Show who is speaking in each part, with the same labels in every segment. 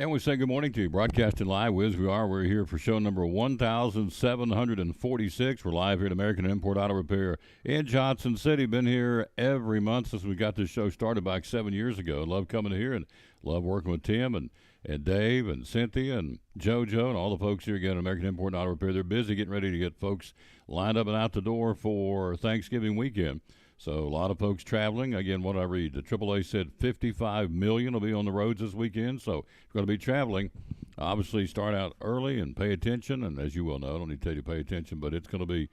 Speaker 1: And we say good morning to you. Broadcasting live, Wiz, we're here for show number 1746. We're live here at American Import Auto Repair in Johnson City. Been here every month since we got this show started back 7 years ago. Love coming here and love working with Tim and Dave and Cynthia and JoJo and all the folks here again at American Import Auto Repair. They're busy getting ready to get folks lined up and out the door for Thanksgiving weekend. So a lot of folks traveling. Again, what I read, the AAA said 55 million will be on the roads this weekend. So if you're going to be traveling, obviously start out early and pay attention. And as you well know, I don't need to tell you to pay attention, but it's going to be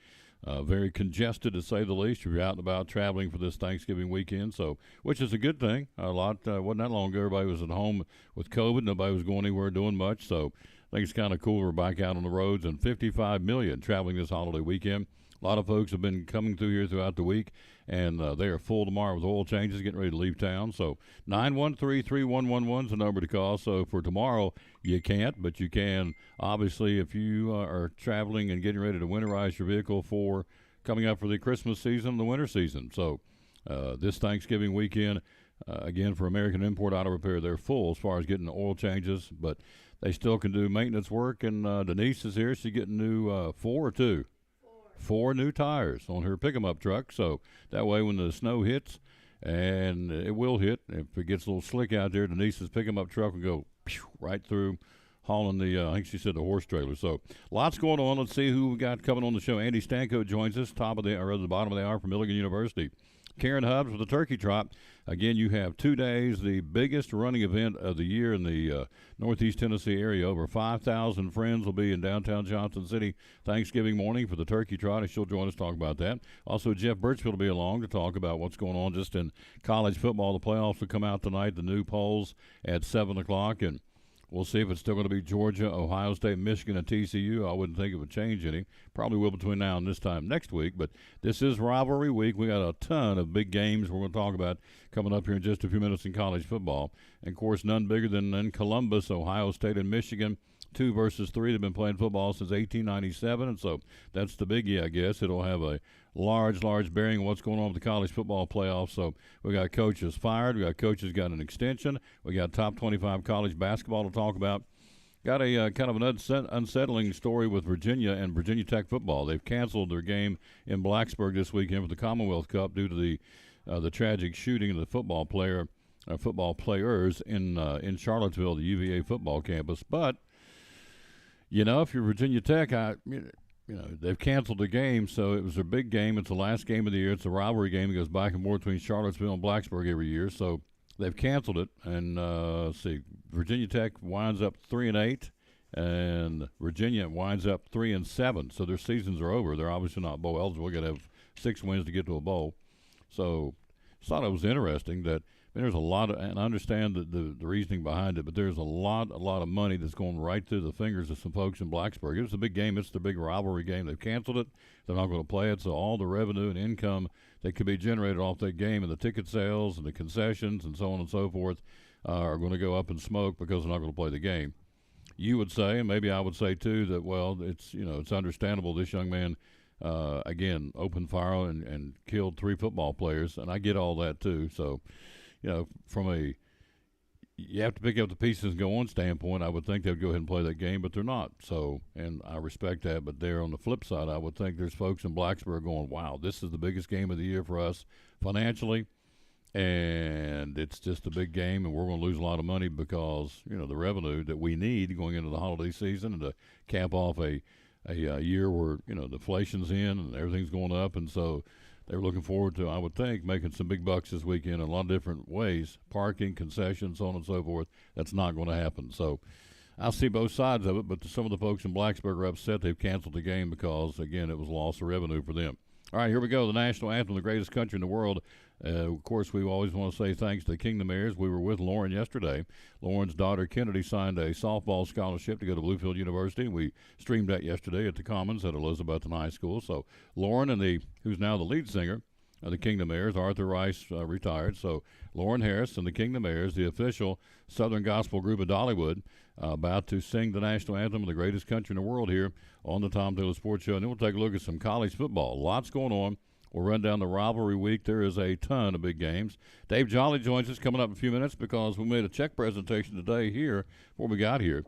Speaker 1: very congested to say the least. If you're out and about traveling for this Thanksgiving weekend, so which is a good thing. A lot wasn't that long ago. Everybody was at home with COVID. Nobody was going anywhere doing much. So I think it's kind of cool we're back out on the roads, and 55 million traveling this holiday weekend. A lot of folks have been coming through here throughout the week, and they are full tomorrow with oil changes, getting ready to leave town. So 913-3111 is the number to call. So for tomorrow, you can't, but you can, obviously, if you are traveling and getting ready to winterize your vehicle for coming up for the Christmas season and the winter season. So this Thanksgiving weekend, again, for American Import Auto Repair, they're full as far as getting the oil changes, but they still can do maintenance work. And Denise is here. She's getting new 4 or 2? Four new tires on her pick-em-up truck, so that way when the snow hits, and it will hit, if it gets a little slick out there, Denise's pick-em-up truck will go right through, hauling the, I think she said the horse trailer. So lots going on. Let's see who we got coming on the show. Andy Stanko joins us, top of the, or the bottom of the hour from Milligan University. Karen Hubbs with the Turkey Trot. Again, you have 2 days, the biggest running event of the year in the Northeast Tennessee area. Over 5,000 friends will be in downtown Johnson City Thanksgiving morning for the Turkey Trot, and she'll join us to talk about that. Also, Jeff Birchfield will be along to talk about what's going on just in college football. The playoffs will come out tonight, the new polls at 7 o'clock, and we'll see if it's still going to be Georgia, Ohio State, Michigan, and TCU. I wouldn't think it would change any. Probably will between now and this time next week. But this is rivalry week. We got a ton of big games we're going to talk about coming up here in just a few minutes in college football. And, of course, none bigger than in Columbus, Ohio State, and Michigan. 2 versus 3. They've been playing football since 1897, and so that's the biggie, I guess. It'll have a large bearing on what's going on with the college football playoffs. So we got coaches fired. We got coaches got an extension. We got top 25 college basketball to talk about. Got a kind of an unsettling story with Virginia and Virginia Tech football. They've canceled their game in Blacksburg this weekend for the Commonwealth Cup due to the tragic shooting of the football players in Charlottesville, the UVA football campus. But you know, if you're Virginia Tech, they've canceled the game, so it was their big game. It's the last game of the year. It's a rivalry game. It goes back and forth between Charlottesville and Blacksburg every year, so they've canceled it. And let's see, Virginia Tech winds up 3-8, and Virginia winds up 3-7. So their seasons are over. They're obviously not bowl eligible. Got to have 6 wins to get to a bowl. So I thought it was interesting that. There's a lot of, and I understand the reasoning behind it, but there's a lot of money that's going right through the fingers of some folks in Blacksburg. It's a big game. It's the big rivalry game. They've canceled it. They're not going to play it. So all the revenue and income that could be generated off that game and the ticket sales and the concessions and so on and so forth are going to go up in smoke because they're not going to play the game. You would say, and maybe I would say too, that, well, it's understandable this young man, again, opened fire and killed 3 football players, and I get all that too. So, you have to pick up the pieces and go on standpoint, I would think they'd go ahead and play that game, but they're not. So, and I respect that. But there on the flip side, I would think there's folks in Blacksburg going, wow, this is the biggest game of the year for us financially. And it's just a big game, and we're going to lose a lot of money because, the revenue that we need going into the holiday season and to cap off a year where, the inflation's in and everything's going up. And so they're looking forward to, I would think, making some big bucks this weekend in a lot of different ways, parking, concessions, so on and so forth. That's not going to happen. So I see both sides of it, but some of the folks in Blacksburg are upset they've canceled the game because, again, it was a loss of revenue for them. All right, here we go. The national anthem, the greatest country in the world. Of course, we always want to say thanks to the Kingdom Heirs. We were with Lauren yesterday. Lauren's daughter, Kennedy, signed a softball scholarship to go to Bluefield University. We streamed that yesterday at the Commons at Elizabethton High School. So Lauren and who's now the lead singer of the Kingdom Heirs, Arthur Rice, retired. So Lauren Harris and the Kingdom Heirs, the official Southern Gospel group of Dollywood, about to sing the national anthem of the greatest country in the world here on the Tom Taylor Sports Show. And then we'll take a look at some college football. Lots going on. We'll run down the rivalry week. There is a ton of big games. Dave Jolly joins us coming up in a few minutes because we made a check presentation today here before we got here.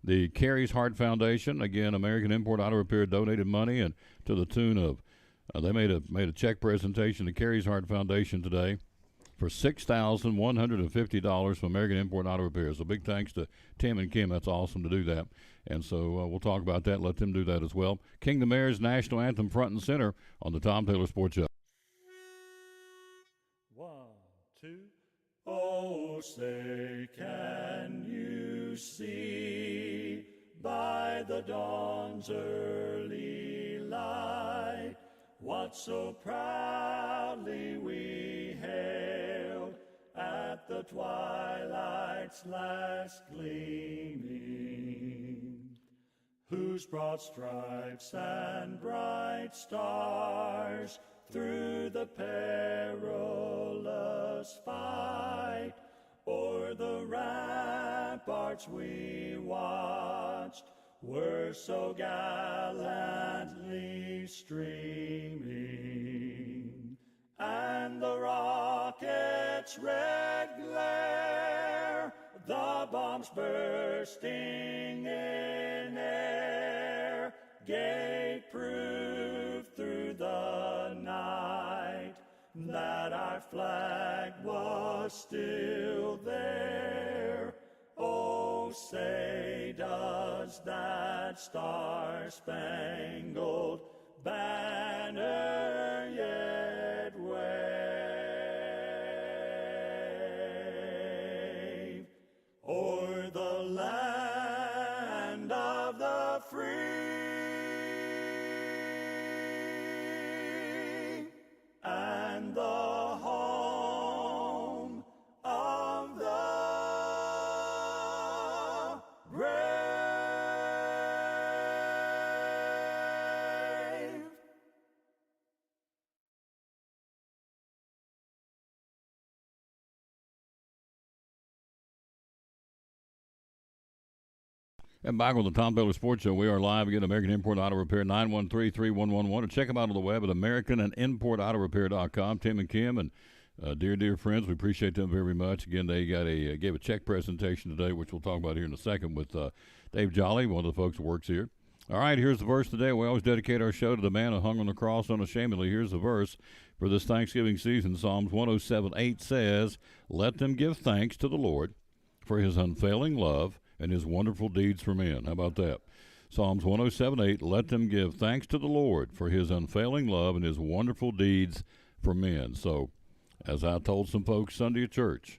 Speaker 1: The Carey's Heart Foundation, again, American Import Auto Repair donated money and to the tune of they made a check presentation to Carey's Heart Foundation today for $6,150 from American Import Auto Repair. So big thanks to Tim and Kim. That's awesome to do that. And so we'll talk about that. Let them do that as well. Kingdom Air's National Anthem front and center on the Tom Taylor Sports Show.
Speaker 2: 1, 2. Oh, say, can you see by the dawn's early light what so proudly we hailed at the twilight's last gleaming, whose broad stripes and bright stars through the perilous fight o'er the ramparts we watched were so gallantly streaming, and the rocket's red glare, the bombs bursting in air, gave proof through the night that our flag was still there. Oh, say, does that star-spangled banner yet wave o'er the land of the free and the home of the brave?
Speaker 1: And back on the Tom Taylor Sports Show, we are live again, American Import Auto Repair, 913-3111. And check them out on the web at americanandimportautorepair.com. Tim and Kim and dear friends, we appreciate them very much. Again, they gave a check presentation today, which we'll talk about here in a second with Dave Jolly, one of the folks that works here. All right, here's the verse today. We always dedicate our show to the man who hung on the cross unashamedly. Here's the verse for this Thanksgiving season. Psalms 107:8 says, "Let them give thanks to the Lord for his unfailing love and his wonderful deeds for men." How about that? Psalms 107:8, "Let them give thanks to the Lord for his unfailing love and his wonderful deeds for men." So, as I told some folks Sunday at church,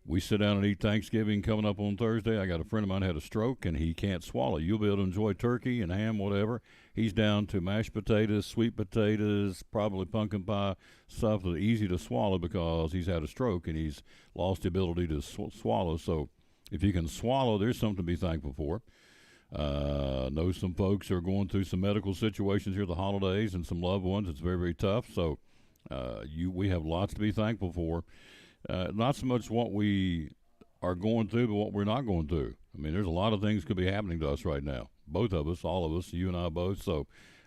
Speaker 1: we sit down and eat Thanksgiving coming up on Thursday. I got a friend of mine had a stroke, and he can't swallow. You'll be able to enjoy turkey and ham, whatever. He's down to mashed potatoes, sweet potatoes, probably pumpkin pie, stuff that's easy to swallow because he's had a stroke and he's lost the ability to swallow. So if you can swallow, there's something to be thankful for. Know some folks are going through some medical situations here at the holidays and some loved ones. It's very, very tough. So we have lots to be thankful for. Not so much what we are going through, but what we're not going through. I mean, there's a lot of things could be happening to us right now. Both of us, all of us, you and I both. So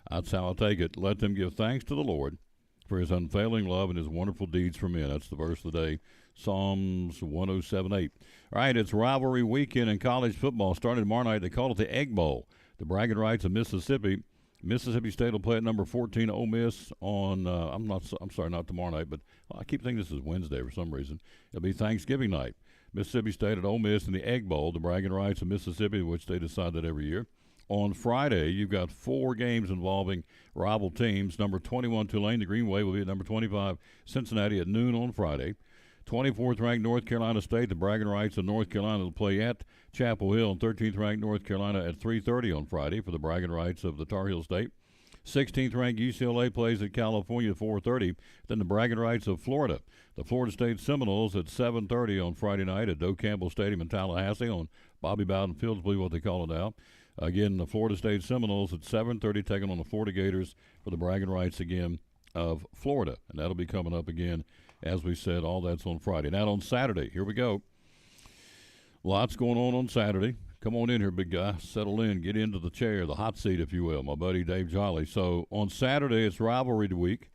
Speaker 1: that's how I take it. Let them give thanks to the Lord for his unfailing love and his wonderful deeds for men. That's the verse of the day, Psalms 107:8. All right, it's rivalry weekend in college football. Starting tomorrow night, they call it the Egg Bowl. The bragging rights of Mississippi. Mississippi State will play at number 14 Ole Miss on, I'm sorry, not tomorrow night, but I keep thinking this is Wednesday for some reason. It'll be Thanksgiving night. Mississippi State at Ole Miss in the Egg Bowl, the bragging rights of Mississippi, which they decide that every year. On Friday, you've got 4 games involving rival teams. Number 21 Tulane, the Green Wave, will be at number 25 Cincinnati at noon on Friday. 24th ranked North Carolina State, the bragging rights of North Carolina, will play at Chapel Hill, and 13th ranked North Carolina at 3:30 on Friday for the bragging rights of the Tar Heel State. 16th ranked UCLA plays at California at 4:30. Then the bragging rights of Florida. The Florida State Seminoles at 7:30 on Friday night at Doak Campbell Stadium in Tallahassee on Bobby Bowden Field, I believe what they call it now. Again, the Florida State Seminoles at 7:30 taking on the Florida Gators for the bragging rights again of Florida. And that'll be coming up again, as we said, all that's on Friday. Now on Saturday, here we go. Lots going on Saturday. Come on in here, big guy. Settle in. Get into the chair, the hot seat, if you will, my buddy Dave Jolly. So on Saturday, it's rivalry week.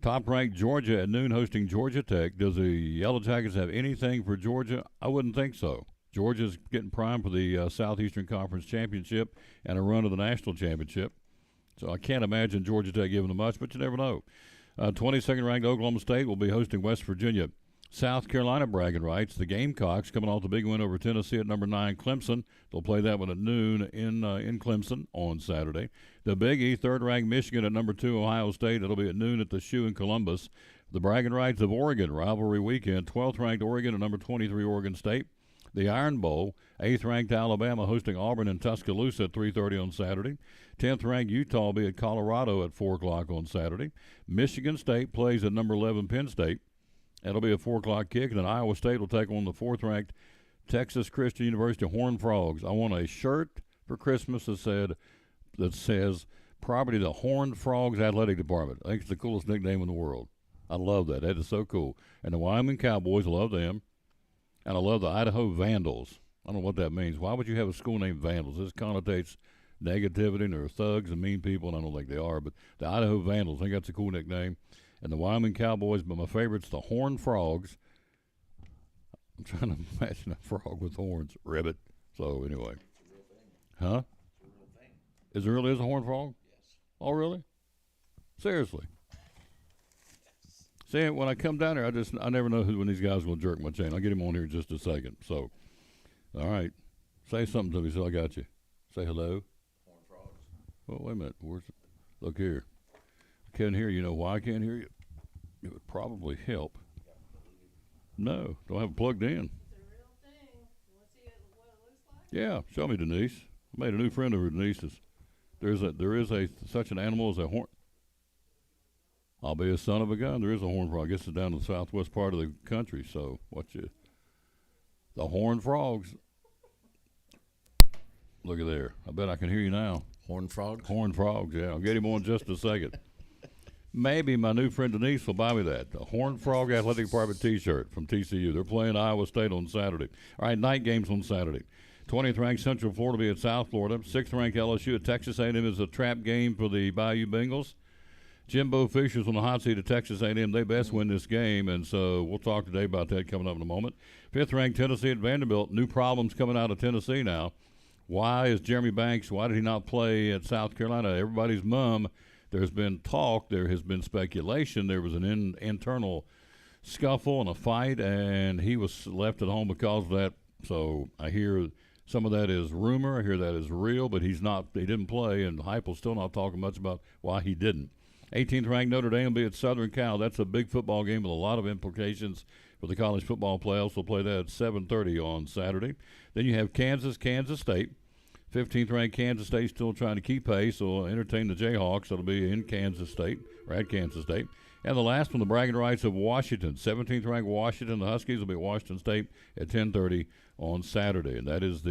Speaker 1: Top-ranked Georgia at noon hosting Georgia Tech. Does the Yellow Jackets have anything for Georgia? I wouldn't think so. Georgia's getting primed for the Southeastern Conference Championship and a run to the National Championship. So I can't imagine Georgia Tech giving them much, but you never know. 22nd ranked Oklahoma State will be hosting West Virginia. South Carolina bragging rights. The Gamecocks coming off the big win over Tennessee at number 9 Clemson. They'll play that one at noon in Clemson on Saturday. The Big E, third-ranked Michigan at number 2 Ohio State. It'll be at noon at the Shoe in Columbus. The bragging rights of Oregon, rivalry weekend. 12th-ranked Oregon at number 23 Oregon State. The Iron Bowl, 8th-ranked Alabama hosting Auburn in Tuscaloosa at 3:30 on Saturday. 10th-ranked Utah will be at Colorado at 4 o'clock on Saturday. Michigan State plays at number 11 Penn State. That'll be a 4 o'clock kick. And then Iowa State will take on the 4th-ranked Texas Christian University Horned Frogs. I want a shirt for Christmas that says property of the Horned Frogs Athletic Department. I think it's the coolest nickname in the world. I love that. That is so cool. And the Wyoming Cowboys, I love them. And I love the Idaho Vandals. I don't know what that means. Why would you have a school named Vandals? This connotates negativity, and they're thugs and mean people, and I don't think they are. But the Idaho Vandals, I think that's a cool nickname. And the Wyoming Cowboys, but my favorite's the Horned Frogs. I'm trying to imagine a frog with horns. Ribbit. So, anyway. Huh? Is there really a horned frog? Yes. Oh, really? Seriously? See, when I come down there, I never know when these guys will jerk my chain. I'll get him on here in just a second. So, all right. Say something to me so I got you. Say hello. Horned frogs. Well, wait a minute. Look here. I can't hear you. You know why I can't hear you? It would probably help. No, don't have it plugged in.
Speaker 3: It's a real thing. You want to see what it looks like?
Speaker 1: Yeah, show me, Denise. I made a new friend over Denise's. There is such an animal as a horn. I'll be a son of a gun. There is a horned frog. I guess it's down in the southwest part of the country. So the horned frogs. Look at there. I bet I can hear you now.
Speaker 4: Horned frogs?
Speaker 1: Horned frogs, yeah. I'll get him on just a second. Maybe my new friend Denise will buy me that. The Horned Frog Athletic Department T-shirt from TCU. They're playing Iowa State on Saturday. All right, night games on Saturday. 20th-ranked Central Florida will be at South Florida. 6th-ranked LSU at Texas A&M is a trap game for the Bayou Bengals. Jimbo Fisher's on the hot seat at Texas A&M. They best win this game, and so we'll talk today about that coming up in a moment. 5th-ranked Tennessee at Vanderbilt. New problems coming out of Tennessee now. Why is Jeremy Banks, why did he not play at South Carolina? Everybody's mum. There's been talk. There has been speculation. There was an internal scuffle and a fight, and he was left at home because of that. So I hear some of that is rumor. I hear that is real, but he's not. He didn't play, and Heupel's still not talking much about why he didn't. 18th ranked Notre Dame will be at Southern Cal. That's a big football game with a lot of implications for the college football playoffs. We'll play that at 7:30 on Saturday. Then you have Kansas State. 15th ranked Kansas State still trying to keep pace, so we'll entertain the Jayhawks. That'll be in Kansas State, or at Kansas State. And the last one, the bragging rights of Washington. 17th ranked Washington. The Huskies will be at Washington State at 10:30 on Saturday. And that is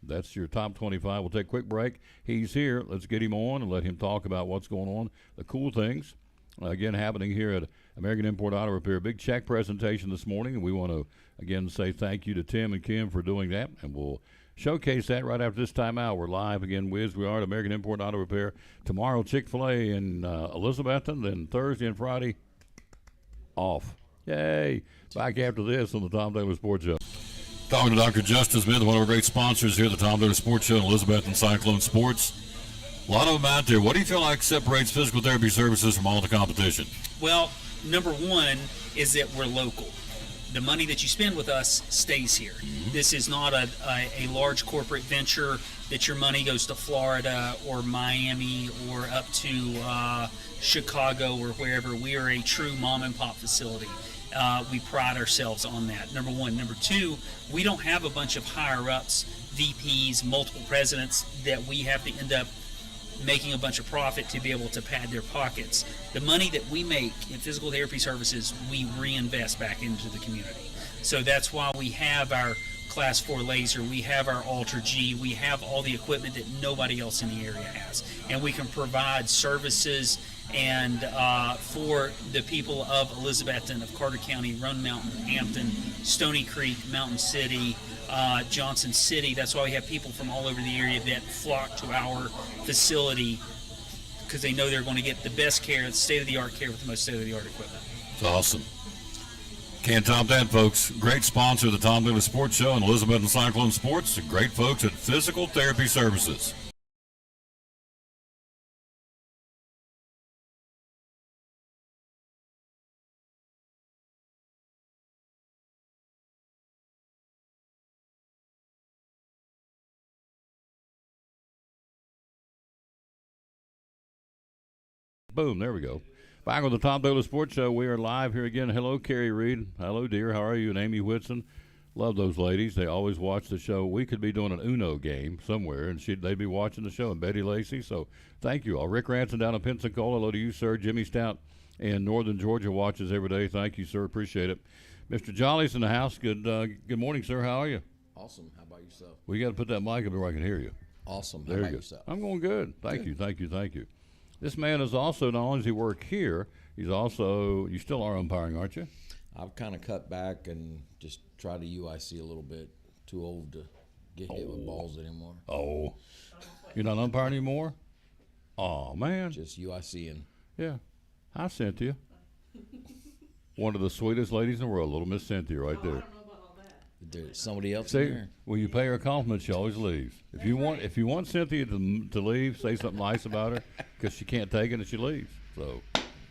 Speaker 1: that's your top 25. We'll take a quick break. He's here. Let's get him on and let him talk about what's going on, the cool things, again, happening here at American Import Auto Repair. Big check presentation this morning, and we want to, again, say thank you to Tim and Kim for doing that, and we'll showcase that right after this timeout. We're live again, we are at American Import Auto Repair. Tomorrow, Chick-fil-A in Elizabethton, then Thursday and Friday, off. Yay! Back after this on the Tom Taylor Sports Show. Talking to Dr. Justin Smith, one of our great sponsors here at the Tom Taylor Sports Show in Elizabethton Cyclone Sports. A lot of them out there. What do you feel like separates physical therapy services from all the competition?
Speaker 5: Well, number one is that we're local. The money that you spend with us stays here. Mm-hmm. This is not a large corporate venture that your money goes to Florida or Miami or up to Chicago or wherever. We are a true mom and pop facility. We pride ourselves on that, number one. Number two, we don't have a bunch of higher-ups, VPs, multiple presidents that we have to end up making a bunch of profit to be able to pad their pockets. The money that we make in physical therapy services, we reinvest back into the community. So that's why we have our Class 4 laser, we have our Ultra G, we have all the equipment that nobody else in the area has. And we can provide services and for the people of Elizabethton, of Carter County, Roan Mountain, Hampton, Stony Creek, Mountain City, Johnson City. That's why we have people from all over the area that flock to our facility because they know they're going to get the best care, state-of-the-art care with the most state-of-the-art equipment.
Speaker 1: It's awesome. Can't top that, folks. Great sponsor of the Tom Daly Sports Show and Elizabeth and Cyclone Sports. The great folks at Physical Therapy Services. Boom, there we go. Back with the Tom Daly Sports Show. We are live here again. Hello, Carrie Reed. Hello, dear. How are you? And Amy Whitson. Love those ladies. They always watch the show. We could be doing an Uno game somewhere, and they'd be watching the show. And Betty Lacey. So thank you all. Rick Ranson down in Pensacola. Hello to you, sir. Jimmy Stout in Northern Georgia watches every day. Thank you, sir. Appreciate it. Mr. Jolly's in the house. Good morning, sir. How are you?
Speaker 4: Awesome. How about yourself?
Speaker 1: Well, you got to put that mic up where I can hear you.
Speaker 4: Awesome. How
Speaker 1: There
Speaker 4: about
Speaker 1: you go.
Speaker 4: yourself?
Speaker 1: I'm going good. Thank you. This man is also, not only does he work here, he's also, you still are umpiring, aren't you?
Speaker 4: I've kind of cut back and just try to UIC a little bit. Too old to get hit with balls anymore.
Speaker 1: Oh, you're not umpiring anymore? Oh, man.
Speaker 4: Just UICing.
Speaker 1: Yeah. Hi, Cynthia. One of the sweetest ladies in the world, little Miss Cynthia right
Speaker 3: I
Speaker 1: there.
Speaker 3: don't know about all that.
Speaker 4: There's somebody else
Speaker 1: See,
Speaker 4: in there.
Speaker 1: when you pay her compliments, she always leaves. If you want Cynthia to leave, say something nice about her, because she can't take it and she leaves. So,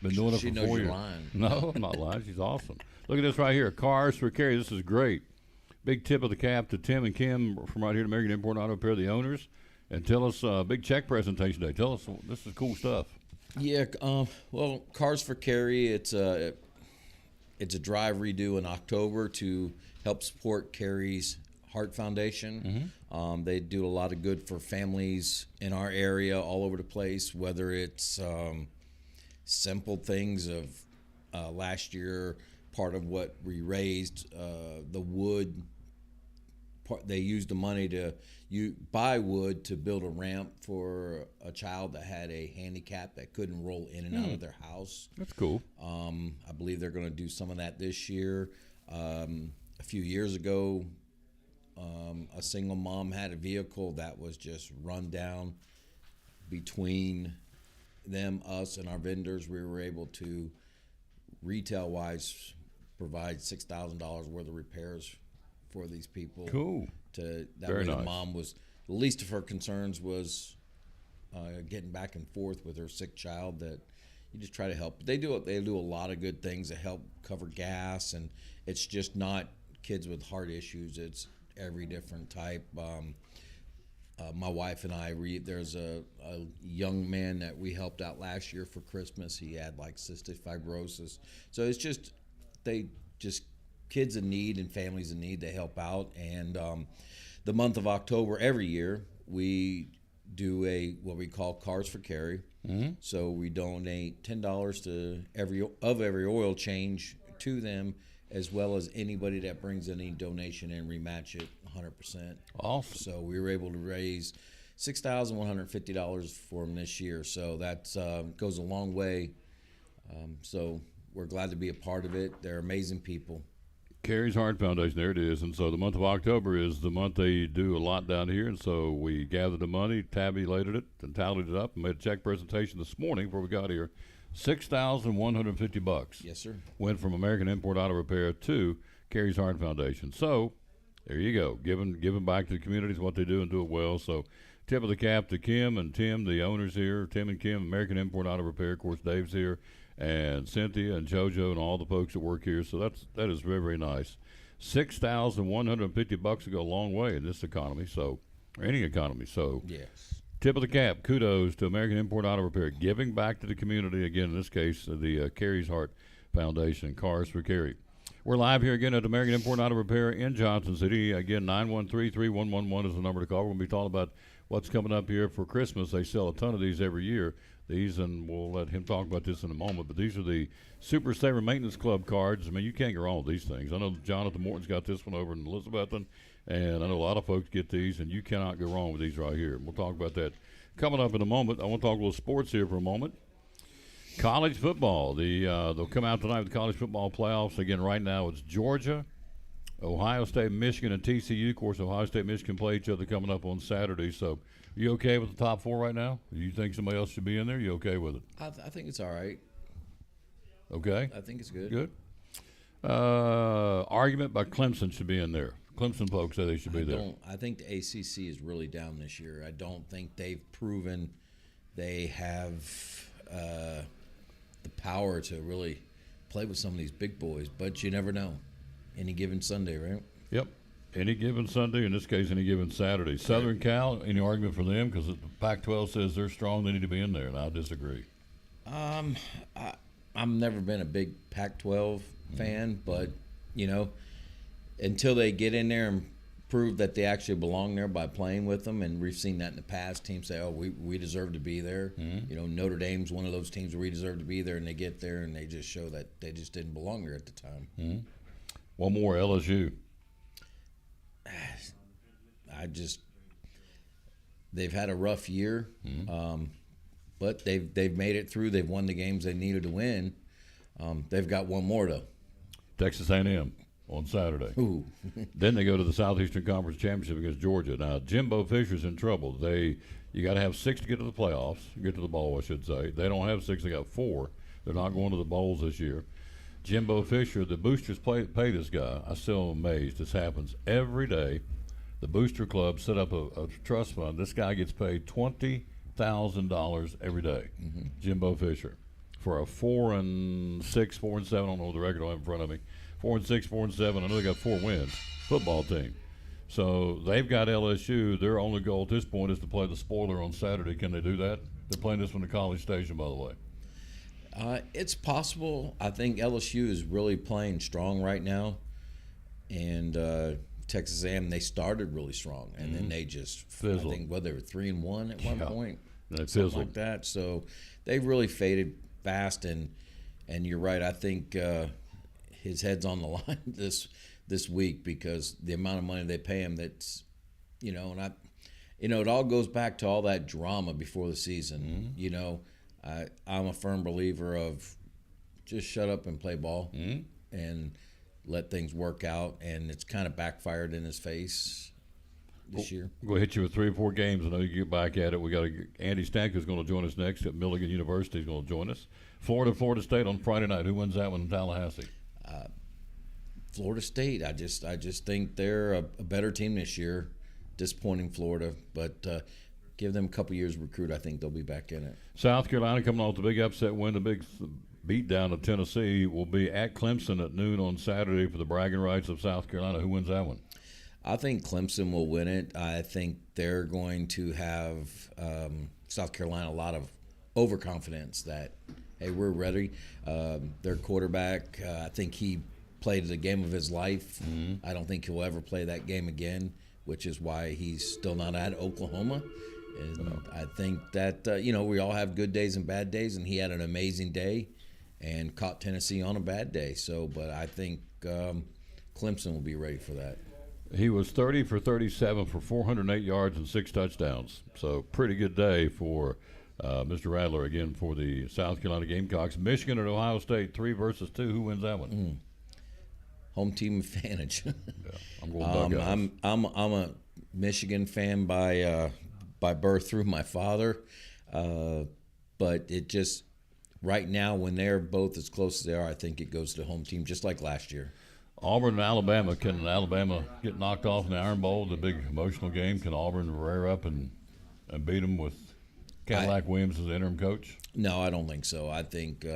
Speaker 1: been doing it
Speaker 4: She
Speaker 1: for
Speaker 4: knows
Speaker 1: 4
Speaker 4: you're
Speaker 1: years.
Speaker 4: lying.
Speaker 1: No, I'm not lying. She's awesome. Look at this right here. Cars for Carrie. This is great. Big tip of the cap to Tim and Kim from right here at American Import Auto Repair, the owners. And tell us, big check presentation day. Tell us, this is cool stuff.
Speaker 4: Yeah. Well, Cars for Carry. It's a drive redo in October to help support Carrie's Heart Foundation. They do a lot of good for families in our area, all over the place. Whether it's simple things of last year, part of what we raised, the wood. They used the money to buy wood to build a ramp for a child that had a handicap that couldn't roll in and out of their house.
Speaker 1: That's cool.
Speaker 4: I believe they're going to do some of that this year. A few years ago, a single mom had a vehicle that was just run down. Between them, us, and our vendors, we were able to, retail-wise, provide $6,000 worth of repairs for these people.
Speaker 1: Cool.
Speaker 4: That
Speaker 1: Very
Speaker 4: way the
Speaker 1: nice.
Speaker 4: mom was, the least of her concerns was getting back and forth with her sick child. That you just try to help. They do a lot of good things to help cover gas, and it's just not kids with heart issues. It's every different type. My wife and I, there's a young man that we helped out last year for Christmas. He had like cystic fibrosis. So it's just, kids in need and families in need, they help out. And the month of October every year, we do what we call Cars for Carry. So we donate $10 to every oil change to them, as well as anybody that brings any donation and we match it 100%.
Speaker 1: Awesome.
Speaker 4: So we were able to raise $6,150 for them this year. So that goes a long way. So we're glad to be a part of it. They're amazing people.
Speaker 1: Carrie's Heart Foundation, there it is. And so the month of October is the month they do a lot down here. And so we gathered the money, tabulated it, and tallied it up, and made a check presentation this morning before we got here. $6,150.
Speaker 4: Yes, sir.
Speaker 1: Went from American Import Auto Repair to Carrie's Heart Foundation. So there you go, giving back to the communities what they do and do it well. So tip of the cap to Kim and Tim, the owners here, Tim and Kim, American Import Auto Repair. Of course, Dave's here, and Cynthia and JoJo and all the folks that work here. So that is very, very nice. $6,150 to go a long way in this economy, or any economy. So
Speaker 4: Yes.
Speaker 1: tip of the cap, kudos to American Import Auto Repair, giving back to the community, again, in this case, the Carrie's Heart Foundation, Cars for Carrie. We're live here again at American Import Auto Repair in Johnson City. Again, 913-3111 is the number to call. We're going to be talking about what's coming up here for Christmas. They sell a ton of these every year. These, and we'll let him talk about this in a moment, but these are the Super Saver Maintenance Club cards. I mean, you can't go wrong with these things. I know Jonathan Morton's got this one over in Elizabethton, and I know a lot of folks get these, and you cannot go wrong with these right here. We'll talk about that coming up in a moment. I want to talk a little sports here for a moment. College football. They'll come out tonight with the college football playoffs. Again, right now it's Georgia Ohio State, Michigan, and TCU. Of course, Ohio State, Michigan play each other coming up on Saturday. So, you okay with the top 4 right now? Do you think somebody else should be in there? You okay with it?
Speaker 4: I think it's all right.
Speaker 1: Okay.
Speaker 4: I think it's good.
Speaker 1: Good. Argument by Clemson should be in there. Clemson folks say they should be there.
Speaker 4: I think the ACC is really down this year. I don't think they've proven they have the power to really play with some of these big boys, but you never know. Any given Sunday, right?
Speaker 1: Yep. Any given Sunday, in this case, any given Saturday. Southern Cal, any argument for them? Because the Pac-12 says they're strong, they need to be in there, and I disagree.
Speaker 4: I've never been a big Pac-12 fan, but, you know, until they get in there and prove that they actually belong there by playing with them, and we've seen that in the past, teams say, oh, we deserve to be there. You know, Notre Dame's one of those teams where we deserve to be there, and they get there and they just show that they just didn't belong there at the time.
Speaker 1: One more, LSU.
Speaker 4: They've had a rough year, but they've made it through. They've won the games they needed to win. They've got one more, though.
Speaker 1: Texas A&M on Saturday.
Speaker 4: Ooh.
Speaker 1: Then they go to the Southeastern Conference Championship against Georgia. Now, Jimbo Fisher's in trouble. You got to have 6 to get to the playoffs, get to the bowl, I should say. They don't have 6. They got 4. They're not going to the bowls this year. Jimbo Fisher, the boosters pay this guy. I still am amazed. This happens every day. The booster club set up a trust fund. This guy gets paid $20,000 every day. Jimbo Fisher, for a 4-6, 4-7. I don't know the record I have in front of me. 4-6, 4-7. I know they got 4 wins. Football team. So they've got LSU. Their only goal at this point is to play the spoiler on Saturday. Can they do that? They're playing this one at College Station, by the way.
Speaker 4: It's possible. I think LSU is really playing strong right now, and Texas A&M, they started really strong, and then they just
Speaker 1: Fizzled.
Speaker 4: I think they were 3-1 at one point,
Speaker 1: They
Speaker 4: something
Speaker 1: fizzled.
Speaker 4: like that. So they really faded fast, and you're right. I think his head's on the line this week because the amount of money they pay him. That's it all goes back to all that drama before the season. You know. I'm a firm believer of just shut up and play ball and let things work out, and it's kind of backfired in his face this year.
Speaker 1: We'll hit you with 3 or 4 games. I know you get back at it. We got Andy Stank going to join us next at Milligan University. Is going to join us. Florida State on Friday night. Who wins that one in Tallahassee?
Speaker 4: Florida State. I just think they're a better team this year. Disappointing Florida, but give them a couple years to recruit. I think they'll be back in it.
Speaker 1: South Carolina coming off the big upset win, the big beat down of Tennessee, will be at Clemson at noon on Saturday for the bragging rights of South Carolina. Who wins that one?
Speaker 4: I think Clemson will win it. I think they're going to have South Carolina a lot of overconfidence that, hey, we're ready. Their quarterback, I think he played the game of his life. I don't think he'll ever play that game again, which is why he's still not at Oklahoma. And I think that, we all have good days and bad days, and he had an amazing day and caught Tennessee on a bad day. But I think Clemson will be ready for that.
Speaker 1: He was 30 for 37 for 408 yards and 6 touchdowns. So pretty good day for Mr. Radler again for the South Carolina Gamecocks. Michigan and Ohio State, 3 versus 2. Who wins that one?
Speaker 4: Home team advantage.
Speaker 1: I'm going Buckeyes.
Speaker 4: I'm a Michigan fan by birth through my father, but it just right now when they're both as close as they are, I think it goes to home team just like last year.
Speaker 1: Auburn and Alabama. Can Alabama get knocked off in the Iron Bowl, the big emotional game? Can Auburn rear up and beat them with Cadillac Williams as the interim coach?
Speaker 4: No, I don't think so. I think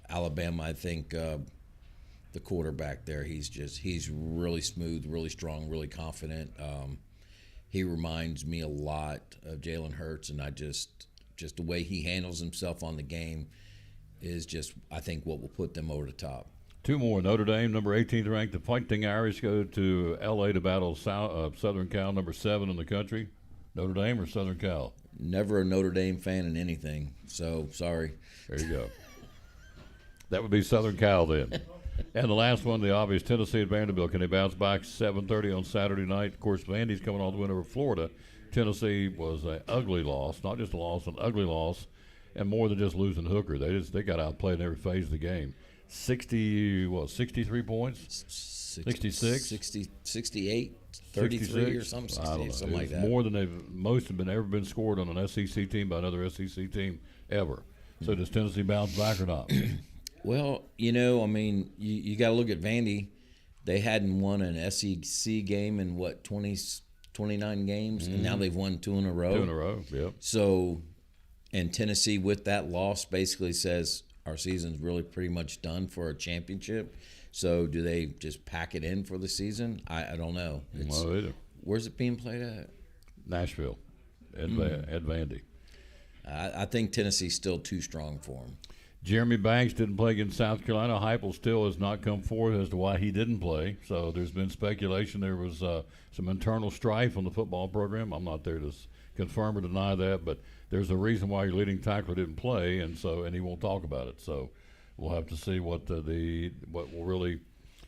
Speaker 4: Alabama. I think the quarterback there. He's really smooth, really strong, really confident. He reminds me a lot of Jalen Hurts, and I just the way he handles himself on the game is just, I think, what will put them over the top.
Speaker 1: 2 more. Notre Dame, number 18th ranked. The Fighting Irish go to L.A. to battle Southern Cal, number 7 in the country. Notre Dame or Southern Cal?
Speaker 4: Never a Notre Dame fan in anything, so sorry.
Speaker 1: There you go. That would be Southern Cal then. And the last one, the obvious, Tennessee at Vanderbilt. Can they bounce back 7:30 on Saturday night? Of course, Vandy's coming all the way over Florida. Tennessee was an ugly loss, not just a loss, an ugly loss. and more than just losing Hooker. They got outplayed in every phase of the game. 63 points, 66,
Speaker 4: 68, 33 or
Speaker 1: 66?
Speaker 4: something,
Speaker 1: I don't know.
Speaker 4: something
Speaker 1: It
Speaker 4: like
Speaker 1: was
Speaker 4: that.
Speaker 1: more than most have ever been scored on an SEC team by another SEC team ever. So does Tennessee bounce back or not?
Speaker 4: Well, I mean, you got to look at Vandy. They hadn't won an SEC game in, 29 games, and now they've won 2 in a row.
Speaker 1: 2 in a row, yep.
Speaker 4: So, and Tennessee with that loss basically says our season's really pretty much done for a championship. So do they just pack it in for the season? I don't know.
Speaker 1: Well, either.
Speaker 4: Where's it being played at?
Speaker 1: Nashville, at Vandy.
Speaker 4: I think Tennessee's still too strong for them.
Speaker 1: Jeremy Banks didn't play against South Carolina. Heupel still has not come forward as to why he didn't play. So there's been speculation there was some internal strife on the football program. I'm not there to confirm or deny that, but there's a reason why your leading tackler didn't play, and he won't talk about it. So we'll have to see what will really.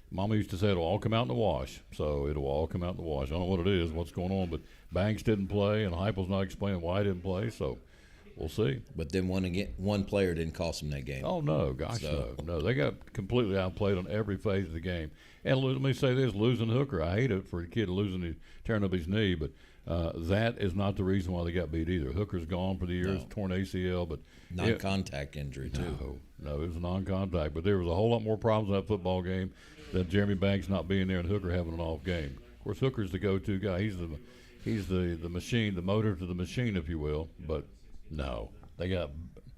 Speaker 1: Mama used to say it'll all come out in the wash. So it'll all come out in the wash. I don't know what it is, what's going on, but Banks didn't play, and Heupel's not explaining why he didn't play. So we'll see.
Speaker 4: But then one player didn't cost them that game.
Speaker 1: Oh, no, gosh, no. They got completely outplayed on every phase of the game. And let me say this, losing Hooker, I hate it for a kid tearing up his knee, but that is not the reason why they got beat either. Hooker's gone for the year, torn ACL. But
Speaker 4: non-contact injury, too.
Speaker 1: No, it was non-contact. But there was a whole lot more problems in that football game than Jeremy Banks not being there and Hooker having an off game. Of course, Hooker's the go-to guy. He's the machine, the motor to the machine, if you will. But no, they got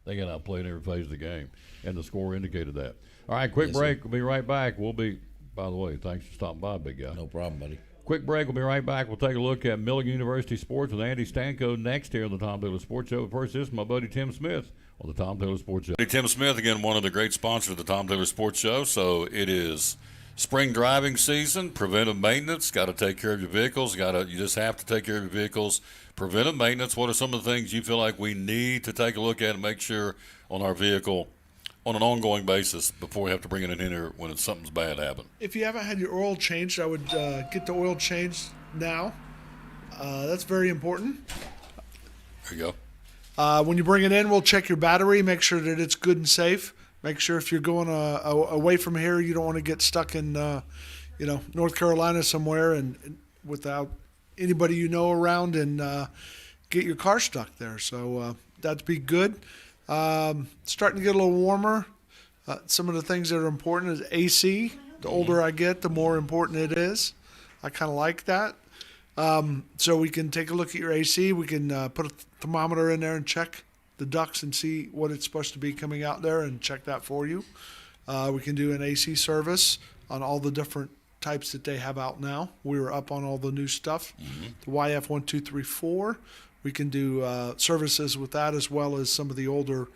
Speaker 1: outplayed in every phase of the game, and the score indicated that. All right, quick break. We'll be right back. By the way, thanks for stopping by, big guy.
Speaker 4: No problem, buddy.
Speaker 1: Quick break. We'll be right back. We'll take a look at Milligan University Sports with Andy Stanko next here on the Tom Taylor Sports Show. But first, this is my buddy Tim Smith on the Tom Taylor Sports Show. Tim Smith, again, one of the great sponsors of the Tom Taylor Sports Show. So it is spring driving season, preventive maintenance. Got to take care of your vehicles. You just have to take care of your vehicles. Preventive maintenance, what are some of the things you feel like we need to take a look at and make sure on our vehicle on an ongoing basis before we have to bring it in here when something's bad happen?
Speaker 6: If you haven't had your oil changed, I would get the oil changed now. That's very important.
Speaker 1: There you go.
Speaker 6: When you bring it in, we'll check your battery, make sure that it's good and safe. Make sure if you're going away from here, you don't want to get stuck in, North Carolina somewhere and without anybody around and get your car stuck there. So that'd be good. Starting to get a little warmer. Some of the things that are important is AC. The older I get, the more important it is. I kind of like that. So we can take a look at your AC. We can put a thermometer in there and check the ducts and see what it's supposed to be coming out there and check that for you. We can do an AC service on all the different types that they have out now. We were up on all the new stuff. The YF1234. We can do services with that as well as some of the older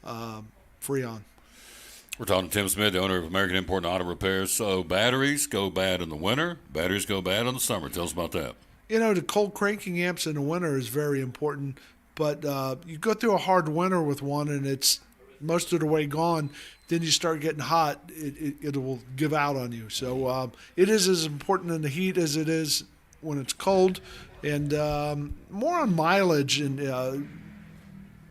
Speaker 6: Freon.
Speaker 1: We're talking to Tim Smith, the owner of American Import and Auto Repairs. So batteries go bad in the winter. Batteries go bad in the summer. Tell us about that.
Speaker 6: The cold cranking amps in the winter is very important. But you go through a hard winter with one and it's most of the way gone. Then you start getting hot, it will give out on you. So it is as important in the heat as it is when it's cold. And more on mileage and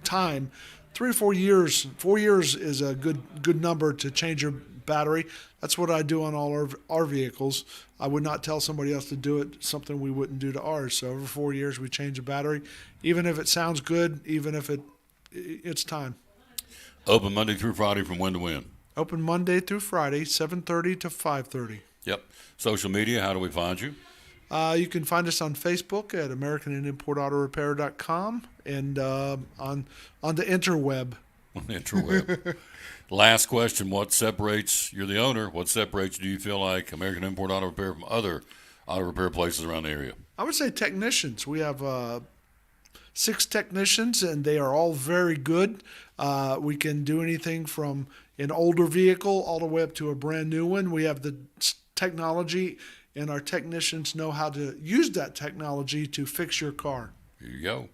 Speaker 6: time. 3 or 4 years. 4 years is a good number to change your battery. That's what I do on all our vehicles. I would not tell somebody else to do it, something we wouldn't do to ours. So every 4 years we change the battery, even if it sounds good, even if it's time.
Speaker 1: Open Monday through Friday from when to when?
Speaker 6: Open Monday through Friday, 7:30 to 5:30.
Speaker 1: Yep. Social media, how do we find you?
Speaker 6: You can find us on Facebook at AmericanImportAutoRepair.com and on the interweb.
Speaker 1: On the interweb. Last question, you're the owner, what separates, do you feel like, American Import Auto Repair from other auto repair places around the area?
Speaker 6: I would say technicians. We have 6 technicians, and they are all very good. We can do anything from an older vehicle all the way up to a brand new one. We have the technology, and our technicians know how to use that technology to fix your car.
Speaker 1: Here you go.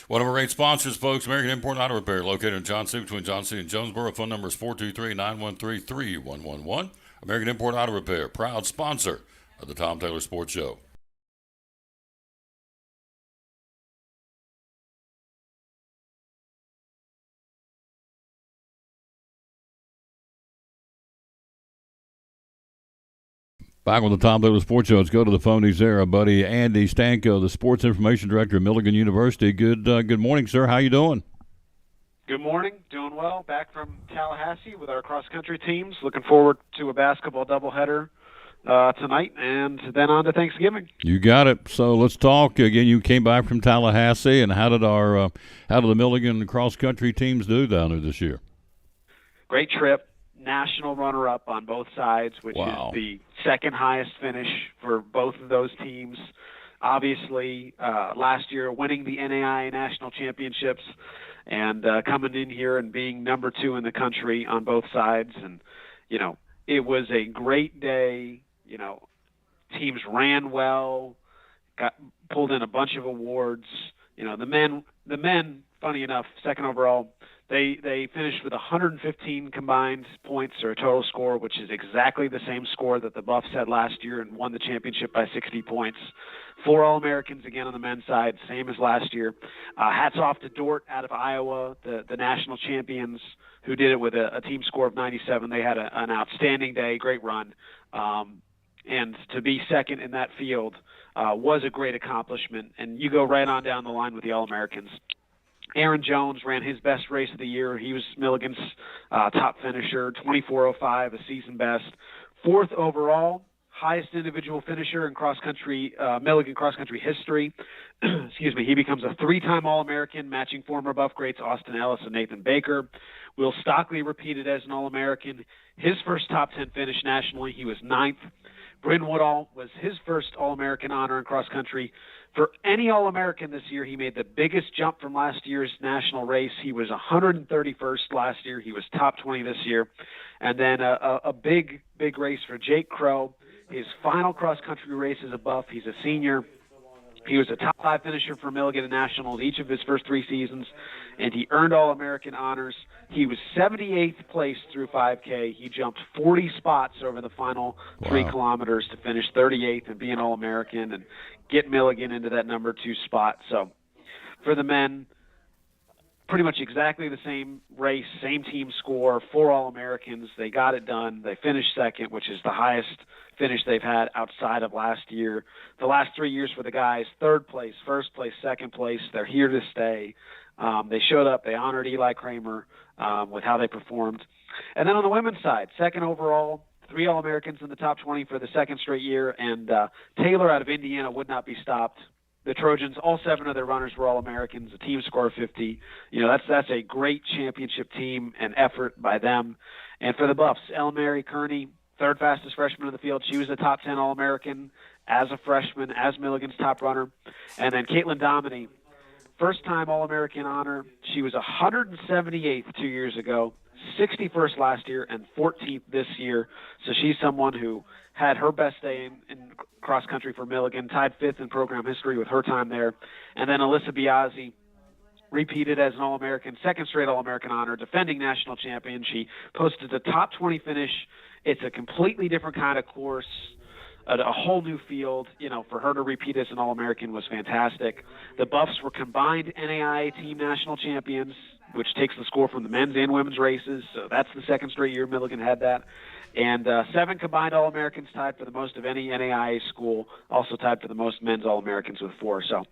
Speaker 1: One of our great sponsors, folks, American Import Auto Repair, located in John City, between John City and Jonesboro. Phone number is 423-913-3111. American Import Auto Repair, proud sponsor of the Tom Taylor Sports Show. Back on the Tom Douglas Sports Show. Let's go to the phone. He's there, our buddy Andy Stanko, the Sports Information Director at Milligan University. Good morning, sir. How you doing?
Speaker 7: Good morning. Doing well. Back from Tallahassee with our cross-country teams. Looking forward to a basketball doubleheader tonight, and then on to Thanksgiving.
Speaker 1: You got it. So let's talk again. You came back from Tallahassee, and how did the Milligan cross-country teams do down there this year?
Speaker 7: Great trip. National runner-up on both sides, which
Speaker 1: Wow.
Speaker 7: is the second highest finish for both of those teams. Obviously, last year winning the NAIA national championships and coming in here and being number 2 in the country on both sides. And, it was a great day. Teams ran well, pulled in a bunch of awards. The men, funny enough, second overall, they finished with 115 combined points, or a total score, which is exactly the same score that the Buffs had last year and won the championship by 60 points. 4 All-Americans again on the men's side, same as last year. Hats off to Dort out of Iowa, the national champions, who did it with a team score of 97. They had an outstanding day, great run. And to be second in that field was a great accomplishment. And you go right on down the line with the All-Americans. Aaron Jones ran his best race of the year. He was Milligan's top finisher, 24:05, a season best. 4th overall, highest individual finisher in cross-country, Milligan cross-country history. Excuse me. He becomes a 3-time All-American, matching former Buff greats Austin Ellis and Nathan Baker. Will Stockley repeated as an All-American. His first top 10 finish nationally. He was 9th. Bryn Woodall was his first All-American honor in cross-country. For any All-American this year, he made the biggest jump from last year's national race. He was 131st last year. He was top 20 this year. And then a big race for Jake Crow. His final cross-country race as a Buff. He's a senior. He was a top 5 finisher for Milligan at Nationals each of his first 3 seasons, and he earned All-American honors. He was 78th place through 5K. He jumped 40 spots over the final 3 kilometers to finish 38th and be an All-American and get Milligan into that number 2 spot. So for the men, pretty much exactly the same race, same team score, 4 All-Americans. They got it done. They finished second, which is the highest finish they've had outside of last year. The last 3 years for the guys, 3rd place, 1st place, 2nd place. They're here to stay. They showed up. They honored Eli Kramer with how they performed. And then on the women's side, 2nd overall, 3 All-Americans in the top 20 for the 2nd straight year. And Taylor out of Indiana would not be stopped. The Trojans, all 7 of their runners were All-Americans, a team score of 50. That's a great championship team and effort by them. And for the Buffs, Elle Mary Kearney, 3rd fastest freshman in the field. She was a top 10 All-American as a freshman, as Milligan's top runner. And then Caitlin Dominy, first-time All-American honor. She was 178th 2 years ago, 61st last year, and 14th this year. So she's someone who had her best day in cross-country for Milligan, tied 5th in program history with her time there. And then Alyssa Biazzi repeated as an All-American, 2nd straight All-American honor, defending national champion. She posted a top 20 finish. It's a completely different kind of course, a whole new field. For her to repeat as an All-American was fantastic. The Buffs were combined NAIA team national champions, which takes the score from the men's and women's races. So that's the 2nd straight year Milligan had that. And 7 combined All-Americans, tied for the most of any NAIA school, also tied for the most men's All-Americans with 4. So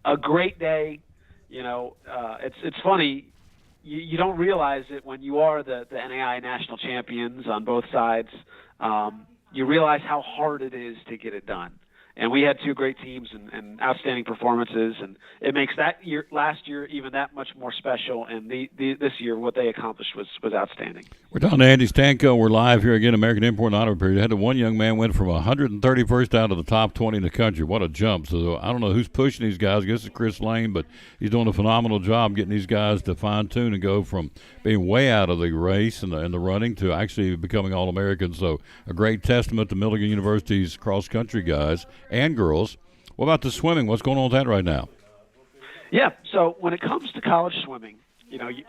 Speaker 7: a great day. It's funny. You don't realize it when you are the NAIA national champions on both sides. You realize how hard it is to get it done. And we had 2 great teams and outstanding performances, and it makes last year even that much more special. And this year, what they accomplished was outstanding.
Speaker 1: We're talking to Andy Stanko. We're live here again, American Import and Auto Repair. You had one young man went from 131st out of the top 20 in the country. What a jump. So I don't know who's pushing these guys. I guess it's Chris Lane, but he's doing a phenomenal job getting these guys to fine-tune and go from being way out of the race and the running to actually becoming All-Americans. So a great testament to Milligan University's cross-country guys and girls. What about the swimming? What's going on with that right now?
Speaker 7: Yeah, so when it comes to college swimming,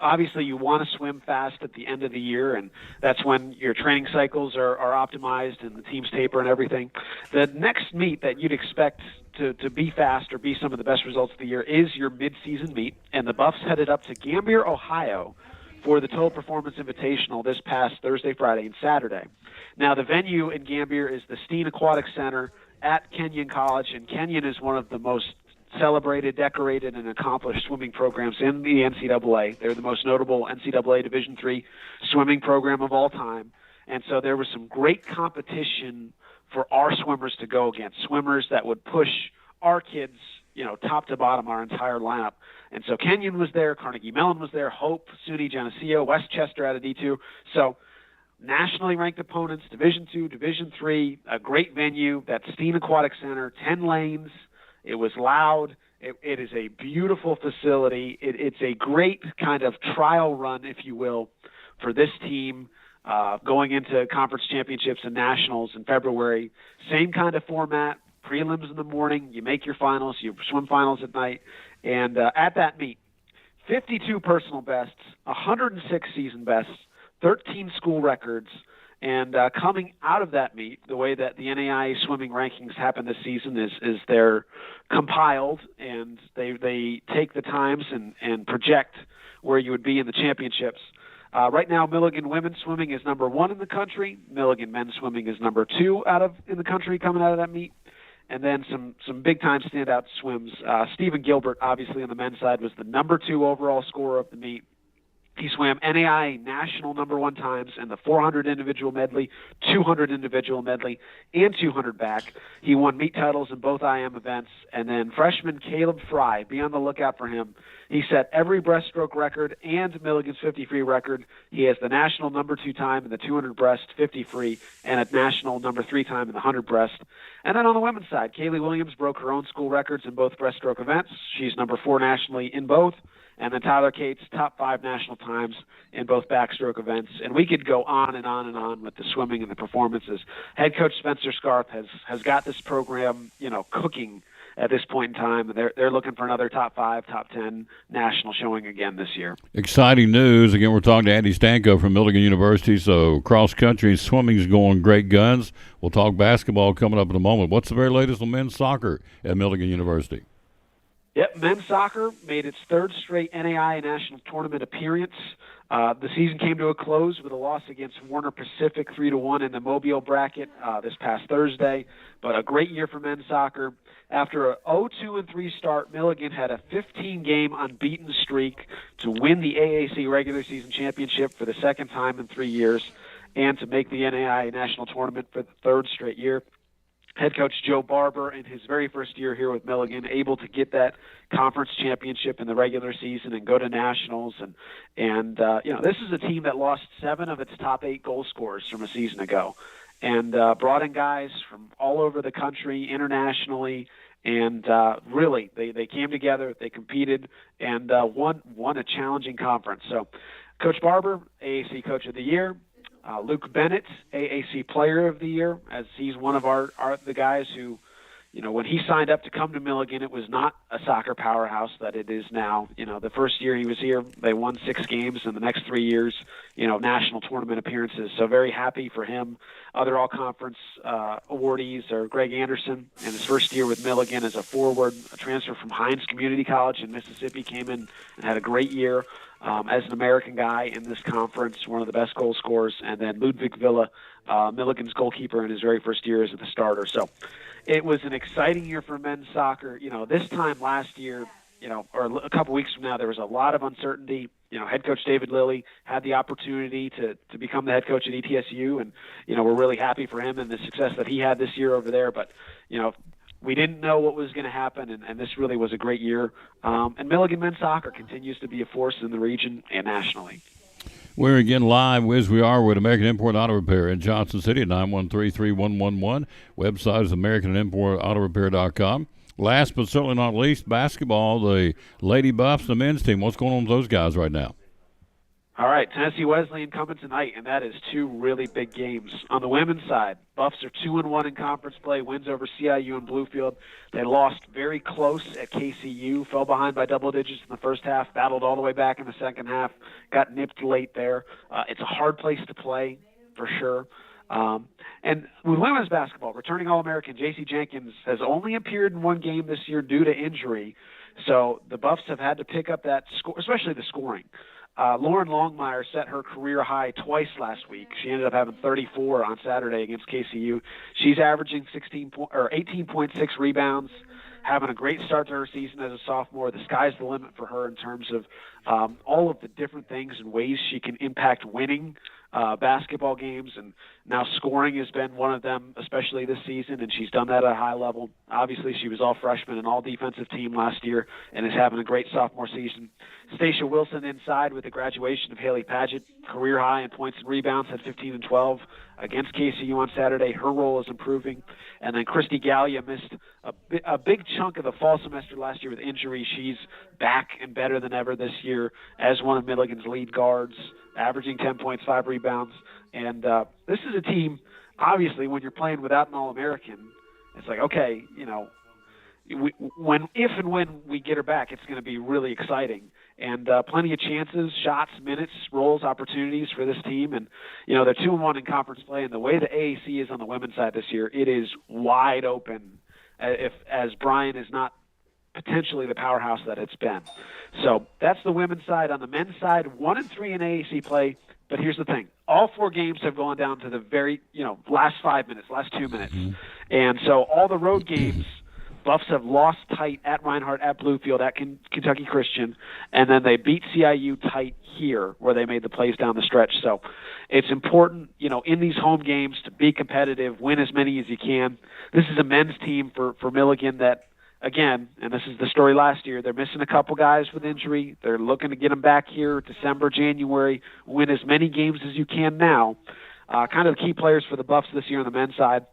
Speaker 7: obviously you want to swim fast at the end of the year, and that's when your training cycles are optimized and the teams taper and everything. The next meet that you'd expect to be fast or be some of the best results of the year is your mid-season meet, and the Buffs headed up to Gambier, Ohio for the Total Performance Invitational this past Thursday, Friday, and Saturday. Now, the venue in Gambier is the Steen Aquatic Center at Kenyon College, and Kenyon is one of the most celebrated, decorated, and accomplished swimming programs in the NCAA. They're the most notable NCAA Division III swimming program of all time. And so there was some great competition for our swimmers to go against, swimmers that would push our kids, top to bottom, our entire lineup. And so Kenyon was there, Carnegie Mellon was there, Hope, SUNY Geneseo, Westchester out of D2. So nationally ranked opponents, Division II, Division III, a great venue, that Steen Aquatic Center, 10 lanes. It was loud. It is a beautiful facility. It's a great kind of trial run, if you will, for this team going into conference championships and nationals in February. Same kind of format, prelims in the morning, you make your finals, you swim finals at night. And at that meet, 52 personal bests, 106 season bests, 13 school records. And coming out of that meet, the way that the NAIA swimming rankings happen this season is they're compiled, and they take the times and project where you would be in the championships. Right now, Milligan women's swimming is number 1 in the country. Milligan men's swimming is number 2 in the country coming out of that meet. And then some big-time standout swims. Stephen Gilbert, obviously on the men's side, was the number 2 overall scorer of the meet. He swam NAIA national number 1 times in the 400 individual medley, 200 individual medley, and 200 back. He won meet titles in both IM events. And then freshman Caleb Fry, be on the lookout for him. He set every breaststroke record and Milligan's 50 free record. He has the national number 2 time in the 200 breast, 50 free, and a national number 3 time in the 100 breast. And then on the women's side, Kaylee Williams broke her own school records in both breaststroke events. She's number 4 nationally in both. And then Tyler Cates, top 5 national times in both backstroke events. And we could go on and on and on with the swimming and the performances. Head coach Spencer Scarf has got this program, cooking at this point in time. They're looking for another top 5, top 10 national showing again this year.
Speaker 1: Exciting news. Again, we're talking to Andy Stanko from Milligan University. So cross country swimming's going great guns. We'll talk basketball coming up in a moment. What's the very latest on men's soccer at Milligan University?
Speaker 7: Yep, men's soccer made its 3rd straight NAIA national tournament appearance. The season came to a close with a loss against Warner Pacific 3-1 in the Mobile bracket this past Thursday. But a great year for men's soccer. After a 0-2-3 start, Milligan had a 15-game unbeaten streak to win the AAC regular season championship for the 2nd time in 3 years and to make the NAIA national tournament for the 3rd straight year. Head coach Joe Barber, in his very first year here with Milligan, able to get that conference championship in the regular season and go to nationals. And this is a team that lost 7 of its top 8 goal scorers from a season ago, and brought in guys from all over the country, internationally, and really they came together, they competed, and won a challenging conference. So, Coach Barber, AAC Coach of the Year. Luke Bennett, AAC Player of the Year, as he's one of the guys who, when he signed up to come to Milligan, it was not a soccer powerhouse that it is now. The first year he was here, they won 6 games, and the next 3 years, national tournament appearances. So very happy for him. Other all-conference awardees are Greg Anderson, in his first year with Milligan as a forward, a transfer from Hines Community College in Mississippi, came in and had a great year. As an American guy in this conference, one of the best goal scorers, and then Ludwig Villa, Milligan's goalkeeper in his very first year as the starter. So it was an exciting year for men's soccer. This time last year, or a couple weeks from now, there was a lot of uncertainty. Head coach David Lilly had the opportunity to become the head coach at ETSU, and, we're really happy for him and the success that he had this year over there. But, we didn't know what was going to happen, and this really was a great year. And Milligan men's soccer continues to be a force in the region and nationally.
Speaker 1: We're again live as we are with American Import Auto Repair in Johnson City at 913-3111. Website is AmericanImportAutoRepair.com. Last but certainly not least, basketball, the Lady Buffs, the men's team. What's going on with those guys right now?
Speaker 7: All right, Tennessee Wesleyan coming tonight, and that is 2 really big games. On the women's side, Buffs are 2-1 in conference play, wins over CIU and Bluefield. They lost very close at KCU, fell behind by double digits in the first half, battled all the way back in the second half, got nipped late there. It's a hard place to play, for sure. And with women's basketball, returning All-American J.C. Jenkins has only appeared in 1 game this year due to injury. So the Buffs have had to pick up that score, especially the scoring. Lauren Longmire set her career high twice last week. She ended up having 34 on Saturday against KCU. She's averaging 18.6 rebounds, having a great start to her season as a sophomore. The sky's the limit for her in terms of all of the different things and ways she can impact winning basketball games, and now scoring has been one of them, especially this season, and she's done that at a high level. Obviously, she was all freshman and all defensive team last year and is having a great sophomore season. Stacia Wilson inside with the graduation of Haley Paget, career high in points and rebounds at 15 and 12 against KCU on Saturday. Her role is improving. And then Christy Gallia missed a big chunk of the fall semester last year with injury. She's back and better than ever this year as one of Milligan's lead guards, averaging 10 points, 5 rebounds. And this is a team, obviously, when you're playing without an All-American, it's like, okay, you know, if and when we get her back, it's going to be really exciting. And plenty of chances, shots, minutes, roles, opportunities for this team. And, you know, they're 2-1 in conference play. And the way the AAC is on the women's side this year, it is wide open as Bryan is not potentially the powerhouse that it's been. So that's the women's side. On the men's side, 1-3 in AAC play. But here's the thing. All 4 games have gone down to the very, last 5 minutes, last 2 minutes. And so all the road games, Buffs have lost tight at Reinhardt, at Bluefield, at Kentucky Christian, and then they beat CIU tight here where they made the plays down the stretch. So it's important, in these home games to be competitive, win as many as you can. This is a men's team for Milligan that, again, and this is the story last year, they're missing a couple guys with injury. They're looking to get them back here December, January, win as many games as you can now. Kind of the key players for the Buffs this year on the men's side,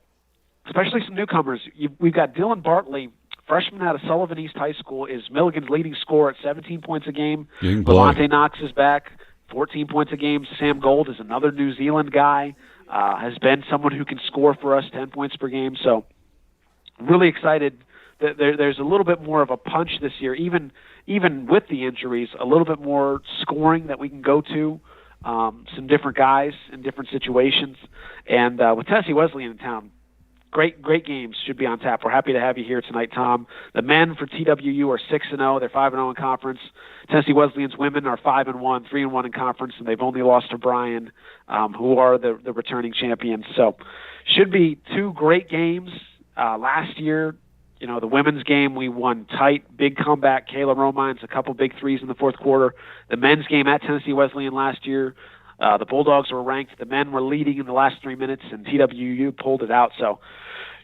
Speaker 7: especially some newcomers. We've got Dylan Bartley, freshman out of Sullivan East High School, is Milligan's leading scorer at 17 points a game. Levante Knox is back, 14 points a game. Sam Gold is another New Zealand guy, has been someone who can score for us, 10 points per game. So really excited that there's a little bit more of a punch this year, even with the injuries, a little bit more scoring that we can go to, some different guys in different situations. And with Tennessee Wesleyan in town, Great games should be on tap. We're happy to have you here tonight, Tom. The men for TWU are 6-0. They're 5-0 in conference. Tennessee Wesleyan's women are 5-1, 3-1 in conference, and they've only lost to Bryan, who are the returning champions. So should be 2 great games. Last year, the women's game, we won tight, big comeback. Kayla Romines, a couple big threes in the fourth quarter. The men's game at Tennessee Wesleyan last year, the Bulldogs were ranked. The men were leading in the last 3 minutes, and TWU pulled it out. So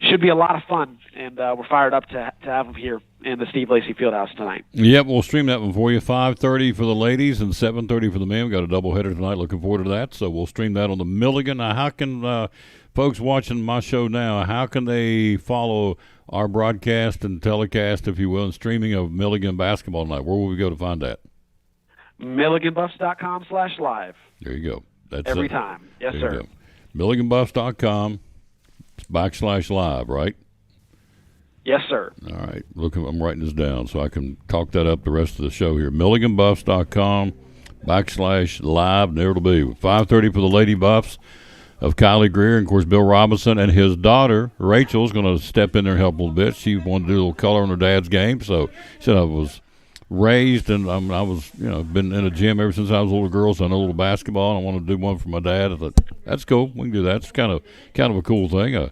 Speaker 7: should be a lot of fun, and we're fired up to have them here in the Steve Lacy Fieldhouse tonight.
Speaker 1: Yep, we'll stream that one for you. 5:30 for the ladies and 7:30 for the men. We've got a doubleheader tonight. Looking forward to that. So we'll stream that on the Milligan. Now, how can folks watching my show now, how can they follow our broadcast and telecast, if you will, and streaming of Milligan basketball tonight? Where will we go to find that?
Speaker 7: MilliganBuffs.com/live.
Speaker 1: There you go. That's
Speaker 7: every
Speaker 1: it.
Speaker 7: time. Yes,
Speaker 1: there
Speaker 7: sir.
Speaker 1: You go. MilliganBuffs.com/live, right?
Speaker 7: Yes, sir.
Speaker 1: All right. Look, I'm writing this down so I can talk that up the rest of the show here. MilliganBuffs.com/live, and there it'll be. 5:30 for the Lady Buffs of Kylie Greer, and, of course, Bill Robinson. And his daughter, Rachel, is going to step in there and help a little bit. She wanted to do a little color on her dad's game, so she said I was raised, and I was, been in a gym ever since I was a little girl, so I know a little basketball, and I want to do one for my dad. I thought, that's cool. We can do that. It's kind of a cool thing. A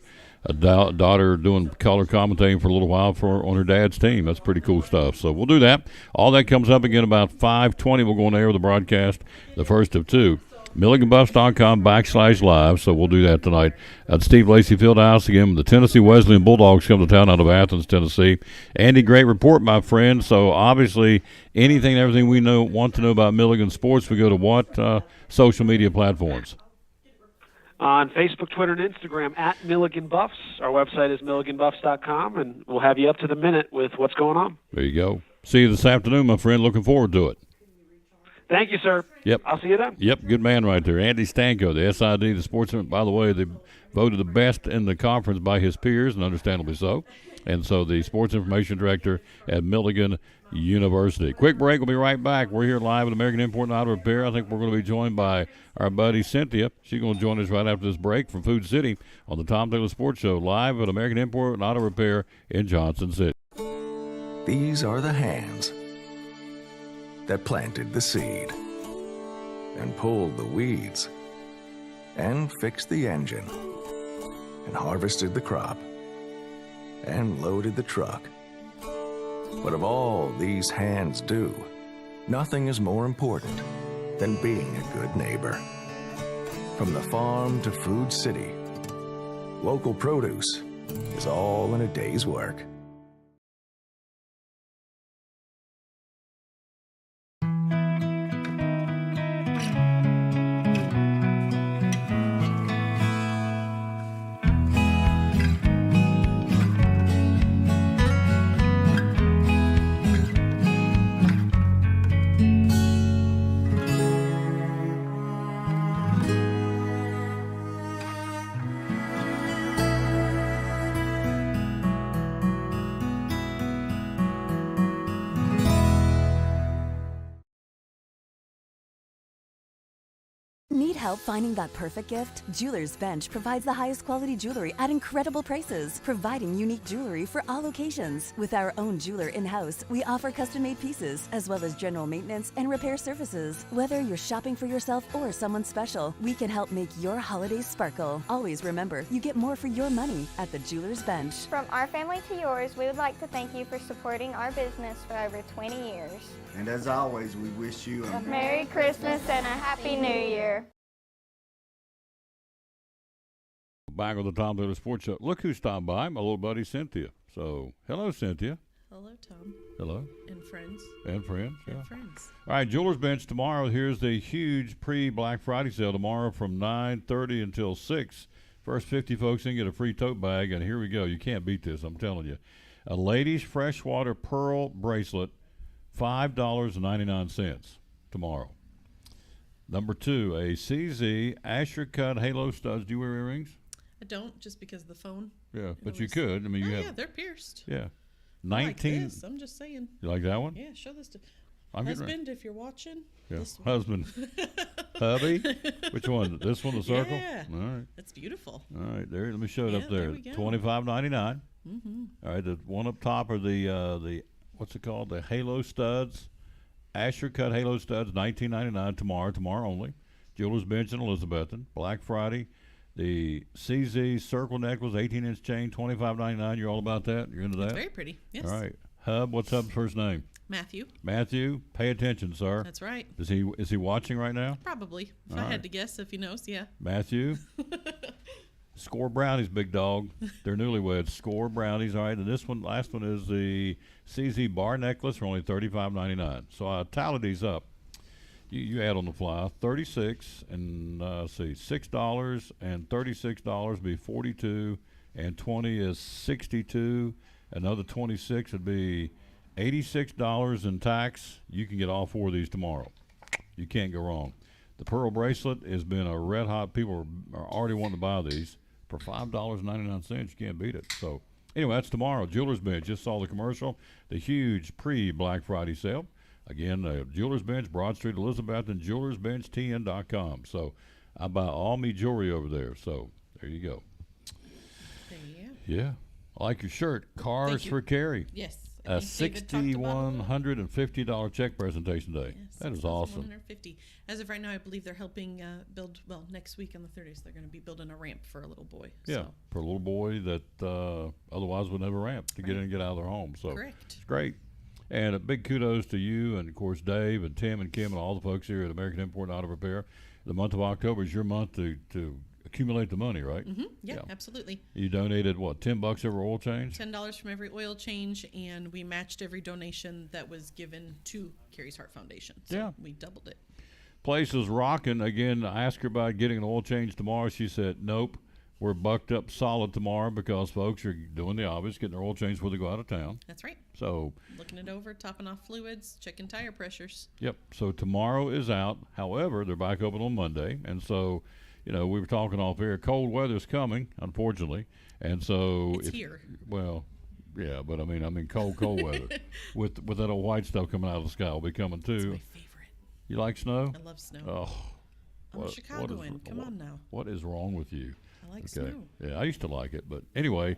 Speaker 1: daughter doing color commentating for a little while on her dad's team. That's pretty cool stuff. So we'll do that. All that comes up again about 5:20. We'll go on air with the broadcast, the first of 2. MilliganBuffs.com/live. So we'll do that tonight at Steve Lacy Fieldhouse again. The Tennessee Wesleyan Bulldogs come to town out of Athens, Tennessee. Andy, great report, my friend. So obviously, everything we want to know about Milligan sports, we go to what social media platforms?
Speaker 7: On Facebook, Twitter, and Instagram at Milligan Buffs. Our website is MilliganBuffs.com, and we'll have you up to the minute with what's going on.
Speaker 1: There you go. See you this afternoon, my friend. Looking forward to it.
Speaker 7: Thank you, sir.
Speaker 1: Yep.
Speaker 7: I'll see you then.
Speaker 1: Yep, good man right there. Andy Stanko, the SID, the sports, by the way, they voted the best in the conference by his peers, and understandably so. And so the sports information director at Milligan University. Quick break. We'll be right back. We're here live at American Import and Auto Repair. I think we're going to be joined by our buddy Cynthia. She's going to join us right after this break from Food City on the Tom Taylor Sports Show, live at American Import and Auto Repair in Johnson City.
Speaker 8: These are the hands that planted the seed. and pulled the weeds and fixed the engine and harvested the crop and loaded the truck. But of all these hands do, nothing is more important than being a good neighbor. From the farm to Food City, local produce is all in a day's work.
Speaker 9: Need help finding that perfect gift? Jeweler's Bench provides the highest quality jewelry at incredible prices, providing unique jewelry for all occasions. With our own jeweler in-house, we offer custom-made pieces, as well as general maintenance and repair services. Whether you're shopping for yourself or someone special, we can help make your holidays sparkle. Always remember, you get more for your money at the Jeweler's Bench.
Speaker 10: From our family to yours, we would like to thank you for supporting our business for over 20 years.
Speaker 11: And as always, we wish you a
Speaker 10: Merry Christmas and a Happy New Year.
Speaker 1: Back on the Tom Taylor Sports Show. Look who stopped by, my little buddy Cynthia. So, hello, Cynthia.
Speaker 12: Hello, Tom.
Speaker 1: Hello.
Speaker 12: And friends.
Speaker 1: And friends, yeah.
Speaker 12: And friends.
Speaker 1: All right, Jeweler's Bench tomorrow. Here's the huge pre-Black Friday sale tomorrow from 9:30 until 6. First 50 folks can get a free tote bag, and here we go. You can't beat this, I'm telling you. A ladies' freshwater pearl bracelet, $5.99 tomorrow. Number 2, a CZ Asher Cut Halo Studs. Do you wear earrings?
Speaker 12: I don't, just because of the phone.
Speaker 1: Yeah, but you could. I mean, you have.
Speaker 12: Yeah, they're pierced.
Speaker 1: Yeah.
Speaker 12: I like this. I'm just saying.
Speaker 1: You like that one?
Speaker 12: Yeah, show this to
Speaker 1: I'm getting
Speaker 12: husband if you're watching.
Speaker 1: Yeah.
Speaker 12: This one.
Speaker 1: Husband. Hubby. Which one? This one, the circle?
Speaker 12: Yeah.
Speaker 1: All right.
Speaker 12: That's beautiful.
Speaker 1: All right, there. Let me show it
Speaker 12: Yeah,
Speaker 1: up there.
Speaker 12: there we go.
Speaker 1: $25.99.
Speaker 12: Mm-hmm.
Speaker 1: All right, the one up top are the what's it called? The Halo Studs, Asher Cut Halo Studs, $19.99 tomorrow only. Jeweler's Bench in Elizabethton. Black Friday, the CZ Circle Necklace, 18-inch chain, $25.99. You're all about that? You're into that?
Speaker 12: It's very pretty. Yes.
Speaker 1: All right. Hub, what's Hub's first name?
Speaker 12: Matthew.
Speaker 1: Matthew, pay attention, sir.
Speaker 12: That's right.
Speaker 1: Is he watching right now?
Speaker 12: Probably. If
Speaker 1: All
Speaker 12: I
Speaker 1: right.
Speaker 12: had to guess, if he knows, yeah.
Speaker 1: Matthew. Score brownies, big dog. They're newlyweds. Score brownies. All right. And this one, last one is the CZ bar necklace for only $35.99. So I tallied these up. You add on the fly. 36 and $6 and $36 be 42, and 20 is 62. Another 26 would be $86 in tax. You can get all 4 of these tomorrow. You can't go wrong. The pearl bracelet has been a red hot. People are already wanting to buy these for $5.99. You can't beat it. So anyway, that's tomorrow. Jeweler's Bench. Just saw the commercial. The huge pre-Black Friday sale. Again, Jeweler's Bench, Broad Street, Elizabeth, and Jeweler'sBenchTN.com. So I buy all me jewelry over there. So there you go.
Speaker 12: There you go.
Speaker 1: Yeah. I like your shirt. Cars for Carrie.
Speaker 12: Yes.
Speaker 1: A $6,150 check presentation day.
Speaker 12: Yes,
Speaker 1: that is awesome.
Speaker 12: $6,150. As of right now, I believe they're helping build. Well, next week on the 30th, they're going to be building a ramp for a little boy.
Speaker 1: Yeah,
Speaker 12: So.
Speaker 1: for a little boy that otherwise would never ramp to get in and get out of their home. So
Speaker 12: Correct.
Speaker 1: It's great. And a big kudos to you and, of course, Dave and Tim and Kim and all the folks here at American Import and Auto Repair. The month of October is your month to accumulate the money, right?
Speaker 12: Mm-hmm. Yeah, absolutely.
Speaker 1: You donated, what, $10 every oil change?
Speaker 12: $10 from every oil change, and we matched every donation that was given to Carrie's Heart Foundation. So
Speaker 1: Yeah.
Speaker 12: we doubled it.
Speaker 1: Place is rocking. Again, I asked her about getting an oil change tomorrow. She said, nope. We're bucked up solid tomorrow because folks are doing the obvious, getting their oil changed before they go out of town.
Speaker 12: That's right.
Speaker 1: So
Speaker 12: looking it over, topping off fluids, checking tire pressures.
Speaker 1: Yep. So tomorrow is out. However, they're back open on Monday. And so, we were talking off air. Cold weather's coming, unfortunately. And so
Speaker 12: it's here.
Speaker 1: Well, yeah, but I mean cold weather. with that old white stuff coming out of the sky will be coming too.
Speaker 12: It's my favorite.
Speaker 1: You like snow?
Speaker 12: I love snow.
Speaker 1: Oh.
Speaker 12: I'm a Chicagoan. Come on now.
Speaker 1: What is wrong with you?
Speaker 12: I like snow.
Speaker 1: Yeah, I used to like it, but anyway.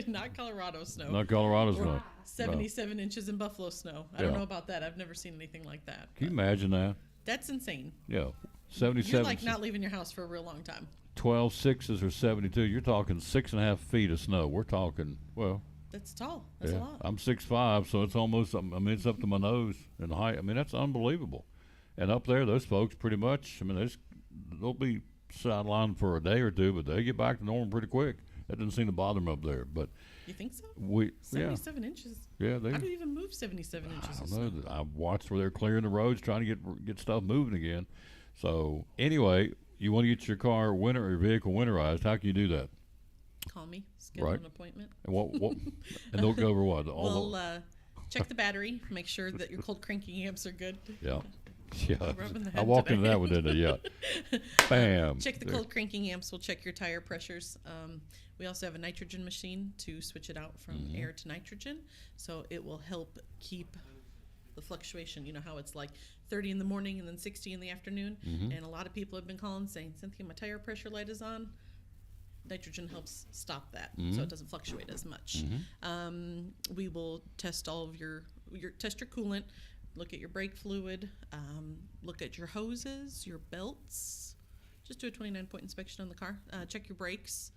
Speaker 12: Not Colorado snow.
Speaker 1: Not Colorado snow.
Speaker 12: 77 inches in Buffalo snow. I don't know about that. I've never seen anything like that.
Speaker 1: Can you imagine that?
Speaker 12: That's insane.
Speaker 1: Yeah, 77.
Speaker 12: You're like not leaving your house for a real long time.
Speaker 1: 12 sixes or 72. You're talking 6.5 feet of snow. We're talking, well,
Speaker 12: That's tall. That's a lot.
Speaker 1: I'm 6'5", so it's almost, I mean, it's up to my nose in height. I mean, that's unbelievable. And up there, those folks pretty much, I mean, they'll be sidelined for a day or two, but they get back to normal pretty quick. That doesn't seem to bother them up there. But
Speaker 12: You think so? 77
Speaker 1: 77
Speaker 12: inches.
Speaker 1: Yeah, they.
Speaker 12: How do you even move 77 inches?
Speaker 1: I
Speaker 12: of
Speaker 1: don't
Speaker 12: snow?
Speaker 1: know. I watched where they're clearing the roads, trying to get stuff moving again. So anyway, you want to get your car or your vehicle winterized. How can you do that?
Speaker 12: Call me. Schedule
Speaker 1: Right.
Speaker 12: an appointment.
Speaker 1: And what and they'll go over what?
Speaker 12: We'll check the battery, make sure that your cold cranking amps are good.
Speaker 1: Yeah. Yeah.
Speaker 12: Rubbing the
Speaker 1: I
Speaker 12: head
Speaker 1: walked into
Speaker 12: today.
Speaker 1: that one, didn't I? Yeah. Bam.
Speaker 12: Check the
Speaker 1: There.
Speaker 12: cold cranking amps. We'll check your tire pressures. We also have a nitrogen machine to switch it out from
Speaker 1: Mm-hmm.
Speaker 12: air to nitrogen, so it will help keep the fluctuation. You know how it's like 30 in the morning and then 60 in the afternoon,
Speaker 1: Mm-hmm.
Speaker 12: and a lot of people have been calling saying, "Cynthia, my tire pressure light is on." Nitrogen helps stop that,
Speaker 1: Mm-hmm.
Speaker 12: so it doesn't fluctuate as much. We will test all of your test your coolant, look at your brake fluid, look at your hoses, your belts. Just do a 29-point inspection on the car. Check your brakes.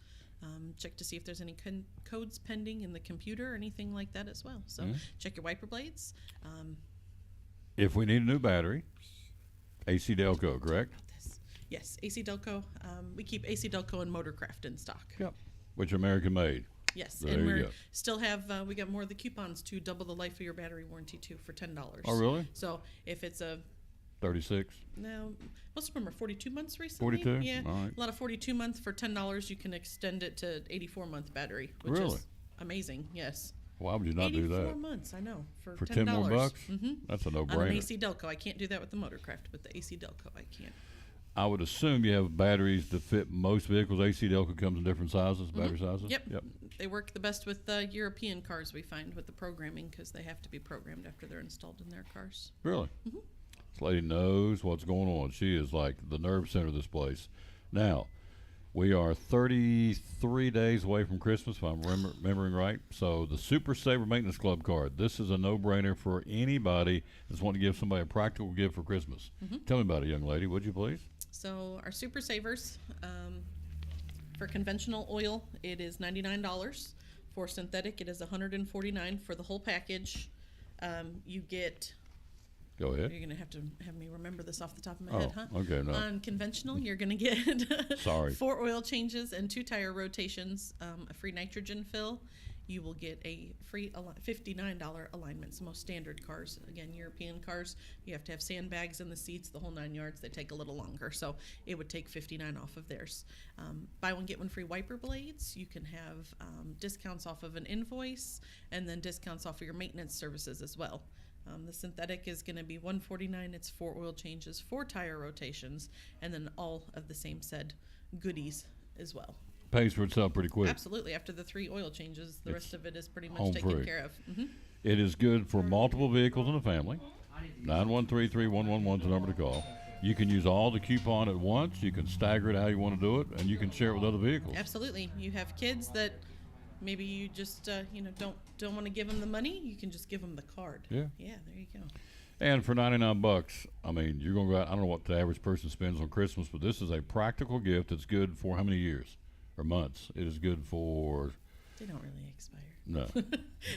Speaker 12: Check to see if there's any codes pending in the computer or anything like that as well. So check your wiper blades.
Speaker 1: If we need a new battery, AC Delco, correct?
Speaker 12: Yes, AC Delco. We keep AC Delco and Motorcraft in stock.
Speaker 1: Yep. Which are American made.
Speaker 12: Yes,
Speaker 1: There
Speaker 12: and
Speaker 1: you
Speaker 12: we
Speaker 1: go.
Speaker 12: still have we got more of the coupons to double the life of your battery warranty too for $10.
Speaker 1: Oh, really?
Speaker 12: So if it's a
Speaker 1: 36.
Speaker 12: no, most of them are 42 months recently.
Speaker 1: 42?
Speaker 12: Yeah,
Speaker 1: All right.
Speaker 12: a lot of 42 months for $10. You can extend it to 84-month battery, which
Speaker 1: Really?
Speaker 12: is amazing. Yes.
Speaker 1: Why would you not do
Speaker 12: 84
Speaker 1: that?
Speaker 12: months, I know, for
Speaker 1: For
Speaker 12: $10.
Speaker 1: 10 more bucks?
Speaker 12: Mm-hmm.
Speaker 1: That's a
Speaker 12: On an
Speaker 1: no-brainer.
Speaker 12: AC Delco, I can't do that with the Motorcraft, but the AC Delco, I can.
Speaker 1: I would assume you have batteries that fit most vehicles. AC Delco comes in different sizes, battery sizes?
Speaker 12: Yep.
Speaker 1: Yep.
Speaker 12: They work the best with European cars, we find, with the programming, because they have to be programmed after they're installed in their cars.
Speaker 1: Really?
Speaker 12: Mm-hmm.
Speaker 1: This lady knows what's going on. She is like the nerve center of this place. Now, we are 33 days away from Christmas, if I'm remembering right. So the Super Saver Maintenance Club card, this is a no-brainer for anybody that's wanting to give somebody a practical gift for Christmas. Tell me about it, young lady, would you please?
Speaker 12: So our Super Savers, for conventional oil, it is $99. For synthetic, it is $149 for the whole package. You get.
Speaker 1: Go ahead.
Speaker 12: You're gonna have to have me remember this off the top of my
Speaker 1: Oh,
Speaker 12: head, huh?
Speaker 1: okay, no.
Speaker 12: On conventional, you're gonna get
Speaker 1: Sorry.
Speaker 12: 4 oil changes and 2 tire rotations, a free nitrogen fill. You will get a free $59 alignment. So most standard cars, again, European cars, you have to have sandbags in the seats, the whole 9 yards. They take a little longer, so it would take $59 off of theirs. Buy one get one free wiper blades. You can have discounts off of an invoice, and then discounts off of your maintenance services as well. The synthetic is going to be $149. It's 4 oil changes, 4 tire rotations, and then all of the same said goodies as well.
Speaker 1: Pays for itself pretty quick.
Speaker 12: Absolutely. After the 3 oil changes, the rest of it is pretty much
Speaker 1: home
Speaker 12: taken
Speaker 1: free.
Speaker 12: care of.
Speaker 1: It is good for multiple vehicles in a family. 913-3111 is the number to call. You can use all the coupon at once. You can stagger it how you want to do it, and you can share it with other vehicles.
Speaker 12: Absolutely. You have kids that maybe you just don't want to give them the money. You can just give them the card.
Speaker 1: Yeah.
Speaker 12: Yeah. There you go.
Speaker 1: And for $99, I mean, you're going to go out. I don't know what the average person spends on Christmas, but this is a practical gift that's good for how many years or months? It is good for.
Speaker 12: They don't really expire.
Speaker 1: No.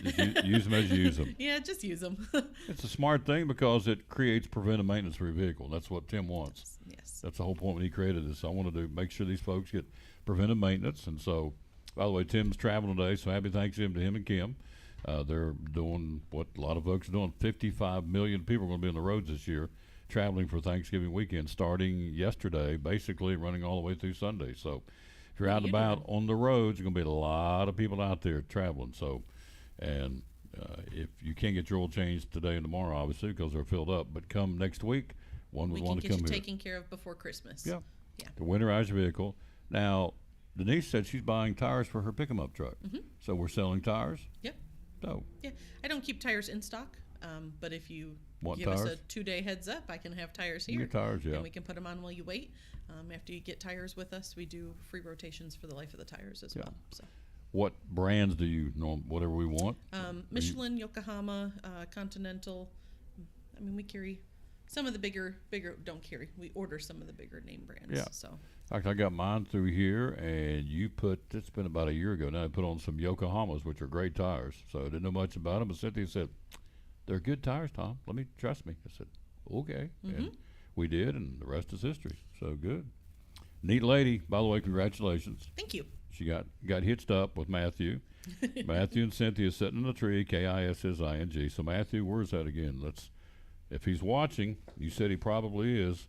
Speaker 1: Just use them as you use them.
Speaker 12: Yeah, just use them.
Speaker 1: It's a smart thing because it creates preventive maintenance for your vehicle. That's what Tim wants.
Speaker 12: Yes.
Speaker 1: That's the whole point when he created this. I wanted to make sure these folks get preventive maintenance. And so, by the way, Tim's traveling today, so happy Thanksgiving to him and Kim. They're doing what a lot of folks are doing. 55 million people are going to be on the roads this year, traveling for Thanksgiving weekend, starting yesterday, basically running all the way through Sunday. So if you're out and about on the roads, there's going to be a lot of people out there traveling. So, and if you can't get your oil changed today and tomorrow, obviously, because they're filled up, but come next week, one would
Speaker 12: We
Speaker 1: want
Speaker 12: can
Speaker 1: to
Speaker 12: get
Speaker 1: come
Speaker 12: you
Speaker 1: here.
Speaker 12: taken care of before Christmas.
Speaker 1: Yeah.
Speaker 12: Yeah.
Speaker 1: To winterize your vehicle. Now, Denise said she's buying tires for her pick-em-up truck. So we're selling tires?
Speaker 12: Yep.
Speaker 1: So
Speaker 12: Yeah. I don't keep tires in stock, but if you
Speaker 1: Want
Speaker 12: give us
Speaker 1: tires?
Speaker 12: a 2-day heads up, I can have tires
Speaker 1: You
Speaker 12: here.
Speaker 1: get tires, yeah.
Speaker 12: And we can put them on while you wait. After you get tires with us, we do free rotations for the life of the tires as well. So.
Speaker 1: what brands do you whatever we want?
Speaker 12: Michelin, Yokohama, Continental. I mean, we carry Some of the bigger don't carry. We order some of the bigger name brands.
Speaker 1: Yeah.
Speaker 12: So.
Speaker 1: In fact, I got mine through here, and it's been about a year ago now, I put on some Yokohamas, which are great tires. So I didn't know much about them, but Cynthia said, they're good tires, Tom. Trust me. I said, okay. And we did, and the rest is history. So good. Neat lady. By the way, congratulations.
Speaker 12: Thank you.
Speaker 1: She got hitched up with Matthew. Matthew and Cynthia sitting in the tree, K-I-S-S-I-N-G. So Matthew, where's that again? If he's watching, you said he probably is.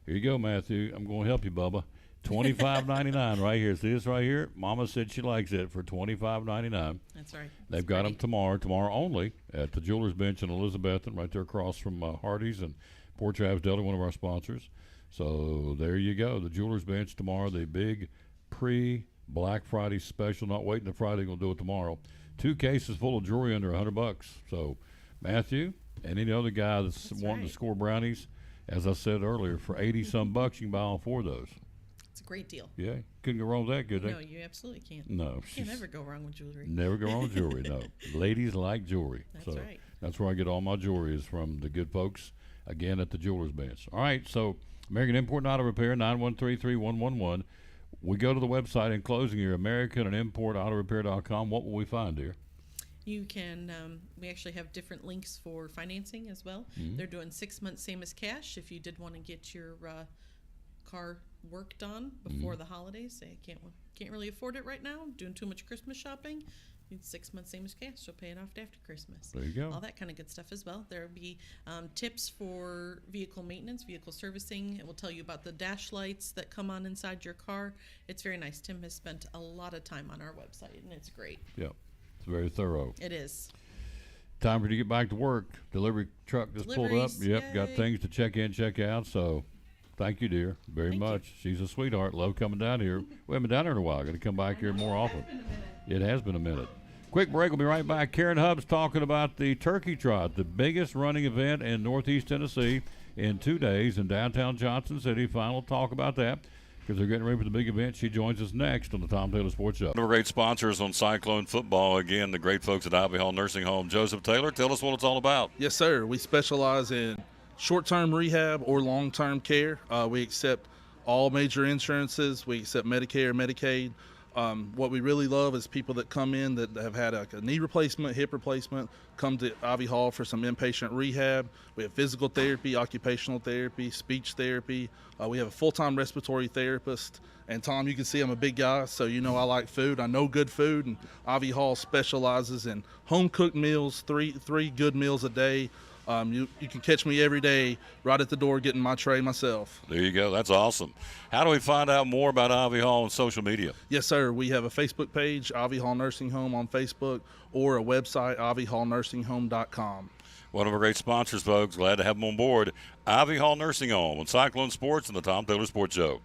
Speaker 1: Here you go, Matthew. I'm going to help you, Bubba. $25.99 right here. See this right here? Mama said she likes it for $25.99.
Speaker 12: That's right.
Speaker 1: They've got them tomorrow only at the Jewelers Bench in Elizabethton, right there across from Hardee's and Port Travis Deli, one of our sponsors. So there you go. The Jewelers Bench tomorrow, the big pre-Black Friday special. Not waiting to Friday, going to do it tomorrow. 2 cases full of jewelry under $100. So Matthew and any other guy that's wanting to score brownies, as I said earlier, for 80-some bucks, you can buy all 4 of those.
Speaker 12: It's a great deal.
Speaker 1: Yeah, couldn't go wrong with that, could they?
Speaker 12: No, you absolutely can't.
Speaker 1: No.
Speaker 12: You can't ever go wrong with jewelry.
Speaker 1: Never go wrong with jewelry, no. Ladies like jewelry.
Speaker 12: That's
Speaker 1: so
Speaker 12: right.
Speaker 1: That's where I get all my jewelry, is from the good folks, again, at the Jewelers Bench. All right, so American Import and Auto Repair, 913-3111. We go to the website in closing here, AmericanAndImportAutoRepair.com. What will we find, dear?
Speaker 12: You can, we actually have different links for financing as well. They're doing 6 months same as cash. If you did want to get your car worked on before the holidays, say can't really afford it right now, doing too much Christmas shopping, need 6 months same as cash, so pay it off after Christmas.
Speaker 1: There you go.
Speaker 12: All that kind of good stuff as well. There'll be tips for vehicle maintenance, vehicle servicing. It will tell you about the dash lights that come on inside your car. It's very nice. Tim has spent a lot of time on our website, and it's great.
Speaker 1: Yep. It's very thorough.
Speaker 12: It is.
Speaker 1: Time for you to get back to work. Delivery truck just pulled up.
Speaker 12: Deliveries,
Speaker 1: Yep, got
Speaker 12: yay.
Speaker 1: things to check in, check out. So thank you, dear, very much. She's a sweetheart. Love coming down here. We haven't been down here in a while. Going to come back here more often. It has been a minute. Quick break. We'll be right back. Karen Hubbs talking about the Turkey Trot, the biggest running event in Northeast Tennessee in 2 days in downtown Johnson City. Final talk about that, because they're getting ready for the big event. She joins us next on the Tom Taylor Sports Show. One of our great sponsors on Cyclone Football, again, the great folks at Ivy Hall Nursing Home. Joseph Taylor, tell us what it's all about.
Speaker 13: Yes, sir. We specialize in short-term rehab or long-term care. We accept all major insurances. We accept Medicare, Medicaid. What we really love is people that come in that have had a knee replacement, hip replacement, come to Ivy Hall for some inpatient rehab. We have physical therapy, occupational therapy, speech therapy. We have a full-time respiratory therapist. And Tom, you can see I'm a big guy, so you know I like food. I know good food, and Ivy Hall specializes in home-cooked meals, three good meals a day. You can catch me every day right at the door getting my tray myself.
Speaker 1: There you go. That's awesome. How do we find out more about Ivy Hall on social media?
Speaker 13: Yes, sir. We have a Facebook page, Ivy Hall Nursing Home on Facebook, or a website, ivyhallnursinghome.com.
Speaker 1: One of our great sponsors, folks. Glad to have them on board. Ivy Hall Nursing Home on Cyclone Sports and the Tom Taylor Sports Show.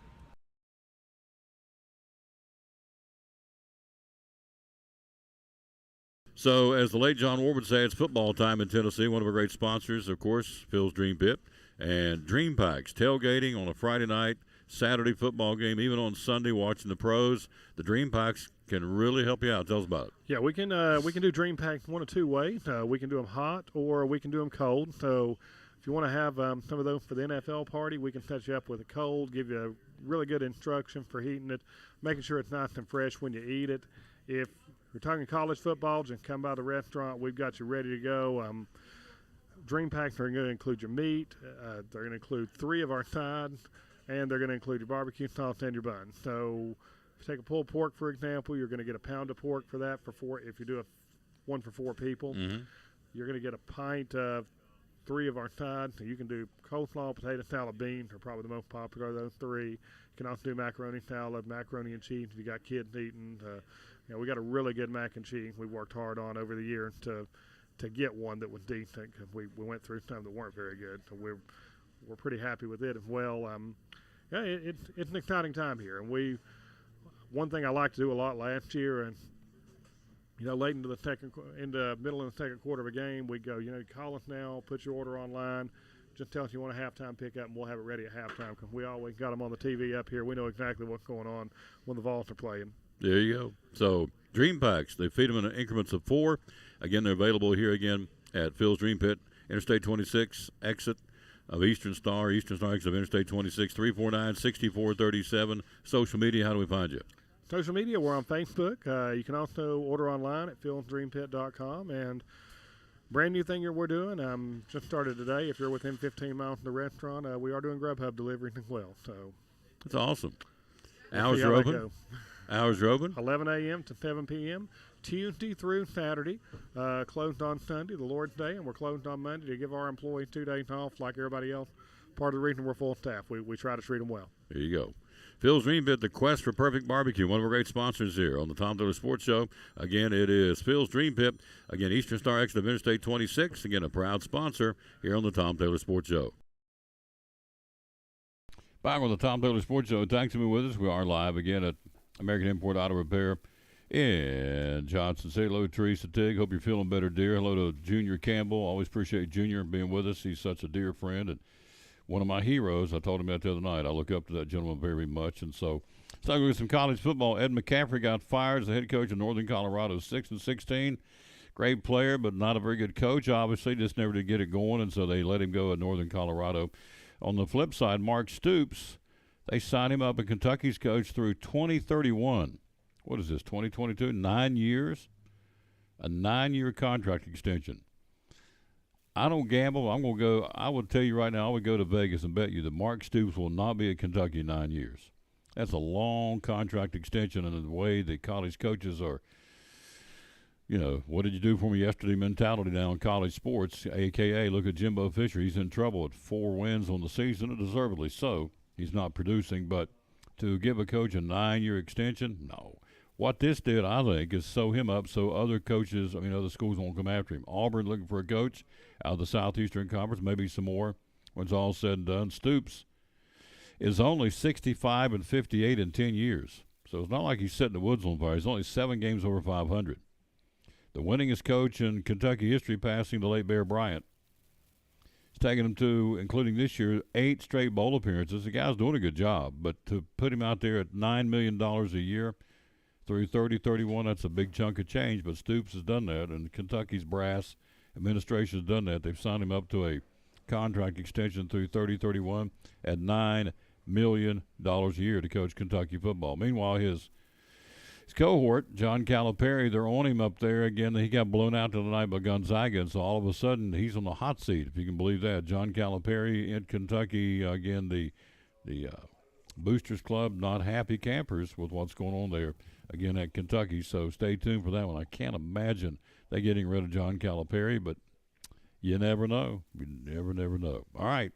Speaker 1: So, as the late John Ward would say, it's football time in Tennessee. One of our great sponsors, of course, Phil's Dream Pit and Dream Packs. Tailgating on a Friday night, Saturday football game, even on Sunday watching the pros. The Dream Packs can really help you out. Tell us about it.
Speaker 14: Yeah, we can do Dream Pack one of two ways. We can do them hot or we can do them cold. So if you want to have some of those for the NFL party, we can touch you up with a cold, give you a really good instruction for heating it, making sure it's nice and fresh when you eat it. If you're talking college football, just come by the restaurant. We've got you ready to go. Dream Packs are going to include your meat. They're going to include 3 of our sides, and they're going to include your barbecue sauce and your bun. So if you take a pulled pork, for example, you're going to get a pound of pork for that for 4. If you do one for 4 people, you're going to get a pint of 3 of our sides. So you can do coleslaw, potato salad, beans are probably the most popular of those 3. You can also do macaroni salad, macaroni and cheese if you got kids eating. We got a really good mac and cheese we worked hard on over the year to get one that was decent, because we went through some that weren't very good. So we're pretty happy with it as well. It's an exciting time here, and one thing I liked to do a lot last year, and late into the middle of the second quarter of a game, we go, call us now, put your order online, just tell us you want a halftime pickup, and we'll have it ready at halftime, because we always got them on the TV up here. We know exactly what's going on when the Vols are playing.
Speaker 1: There you go. So Dream Packs, they feed them in increments of 4. Again, they're available here again at Phil's Dream Pit, Interstate 26 exit of Eastern Star exit of Interstate 26, 349-6437. Social media, how do we find you?
Speaker 14: Social media, we're on Facebook. You can also order online at philsdreampit.com. And brand new thing we're doing, just started today. If you're within 15 miles of the restaurant, we are doing Grubhub delivery as well. So
Speaker 1: that's awesome. Hours are open? Hours are open?
Speaker 14: 11 a.m. to 7 p.m. Tuesday through Saturday. Closed on Sunday, the Lord's Day, and we're closed on Monday to give our employees 2 days off like everybody else. Part of the reason we're full staff. We try to treat them well.
Speaker 1: There you go. Phil's Dream Pit, the quest for perfect barbecue, one of our great sponsors here on the Tom Taylor Sports Show. Again, it is Phil's Dream Pit. Again, Eastern Star exit of Interstate 26. Again, a proud sponsor here on the Tom Taylor Sports Show. Back on the Tom Taylor Sports Show. Thanks for being with us. We are live again at American Import Auto Repair in Johnson City. Hello, Teresa Tigg. Hope you're feeling better, dear. Hello to Junior Campbell. Always appreciate Junior being with us. He's such a dear friend and one of my heroes. I told him that the other night. I look up to that gentleman very much. And so, let's talk about some college football. Ed McCaffrey got fired as the head coach of Northern Colorado, 6-16. Great player, but not a very good coach, obviously. Just never did get it going, and so they let him go at Northern Colorado. On the flip side, Mark Stoops, they signed him up as Kentucky's coach through 2031. What is this, 2022? 9 years? A 9-year contract extension. I don't gamble. I'm going to go. I would tell you right now, I would go to Vegas and bet you that Mark Stoops will not be at Kentucky 9 years. That's a long contract extension, and the way the college coaches are, what did you do for me yesterday mentality now in college sports, a.k.a. look at Jimbo Fisher. He's in trouble at 4 wins on the season, and deservedly so. He's not producing, but to give a coach a 9-year extension, no. What this did, I think, is sew him up so other coaches, other schools won't come after him. Auburn looking for a coach out of the Southeastern Conference, maybe some more when it's all said and done. Stoops is only 65-58 in 10 years. So it's not like he's setting the woods on fire. He's only 7 games over 500. The winningest coach in Kentucky history, passing the late Bear Bryant. It's taken him to, including this year, 8 straight bowl appearances. The guy's doing a good job, but to put him out there at $9 million a year through 30-31, that's a big chunk of change, but Stoops has done that, and Kentucky's brass administration has done that. They've signed him up to a contract extension through 30-31 at $9 million a year to coach Kentucky football. Meanwhile, his cohort, John Calipari, they're on him up there again. He got blown out tonight by Gonzaga, and so all of a sudden he's on the hot seat, if you can believe that. John Calipari in Kentucky, again, the Boosters Club, not happy campers with what's going on there, again, at Kentucky. So stay tuned for that one. I can't imagine they getting rid of John Calipari, but you never know. You never know. All right.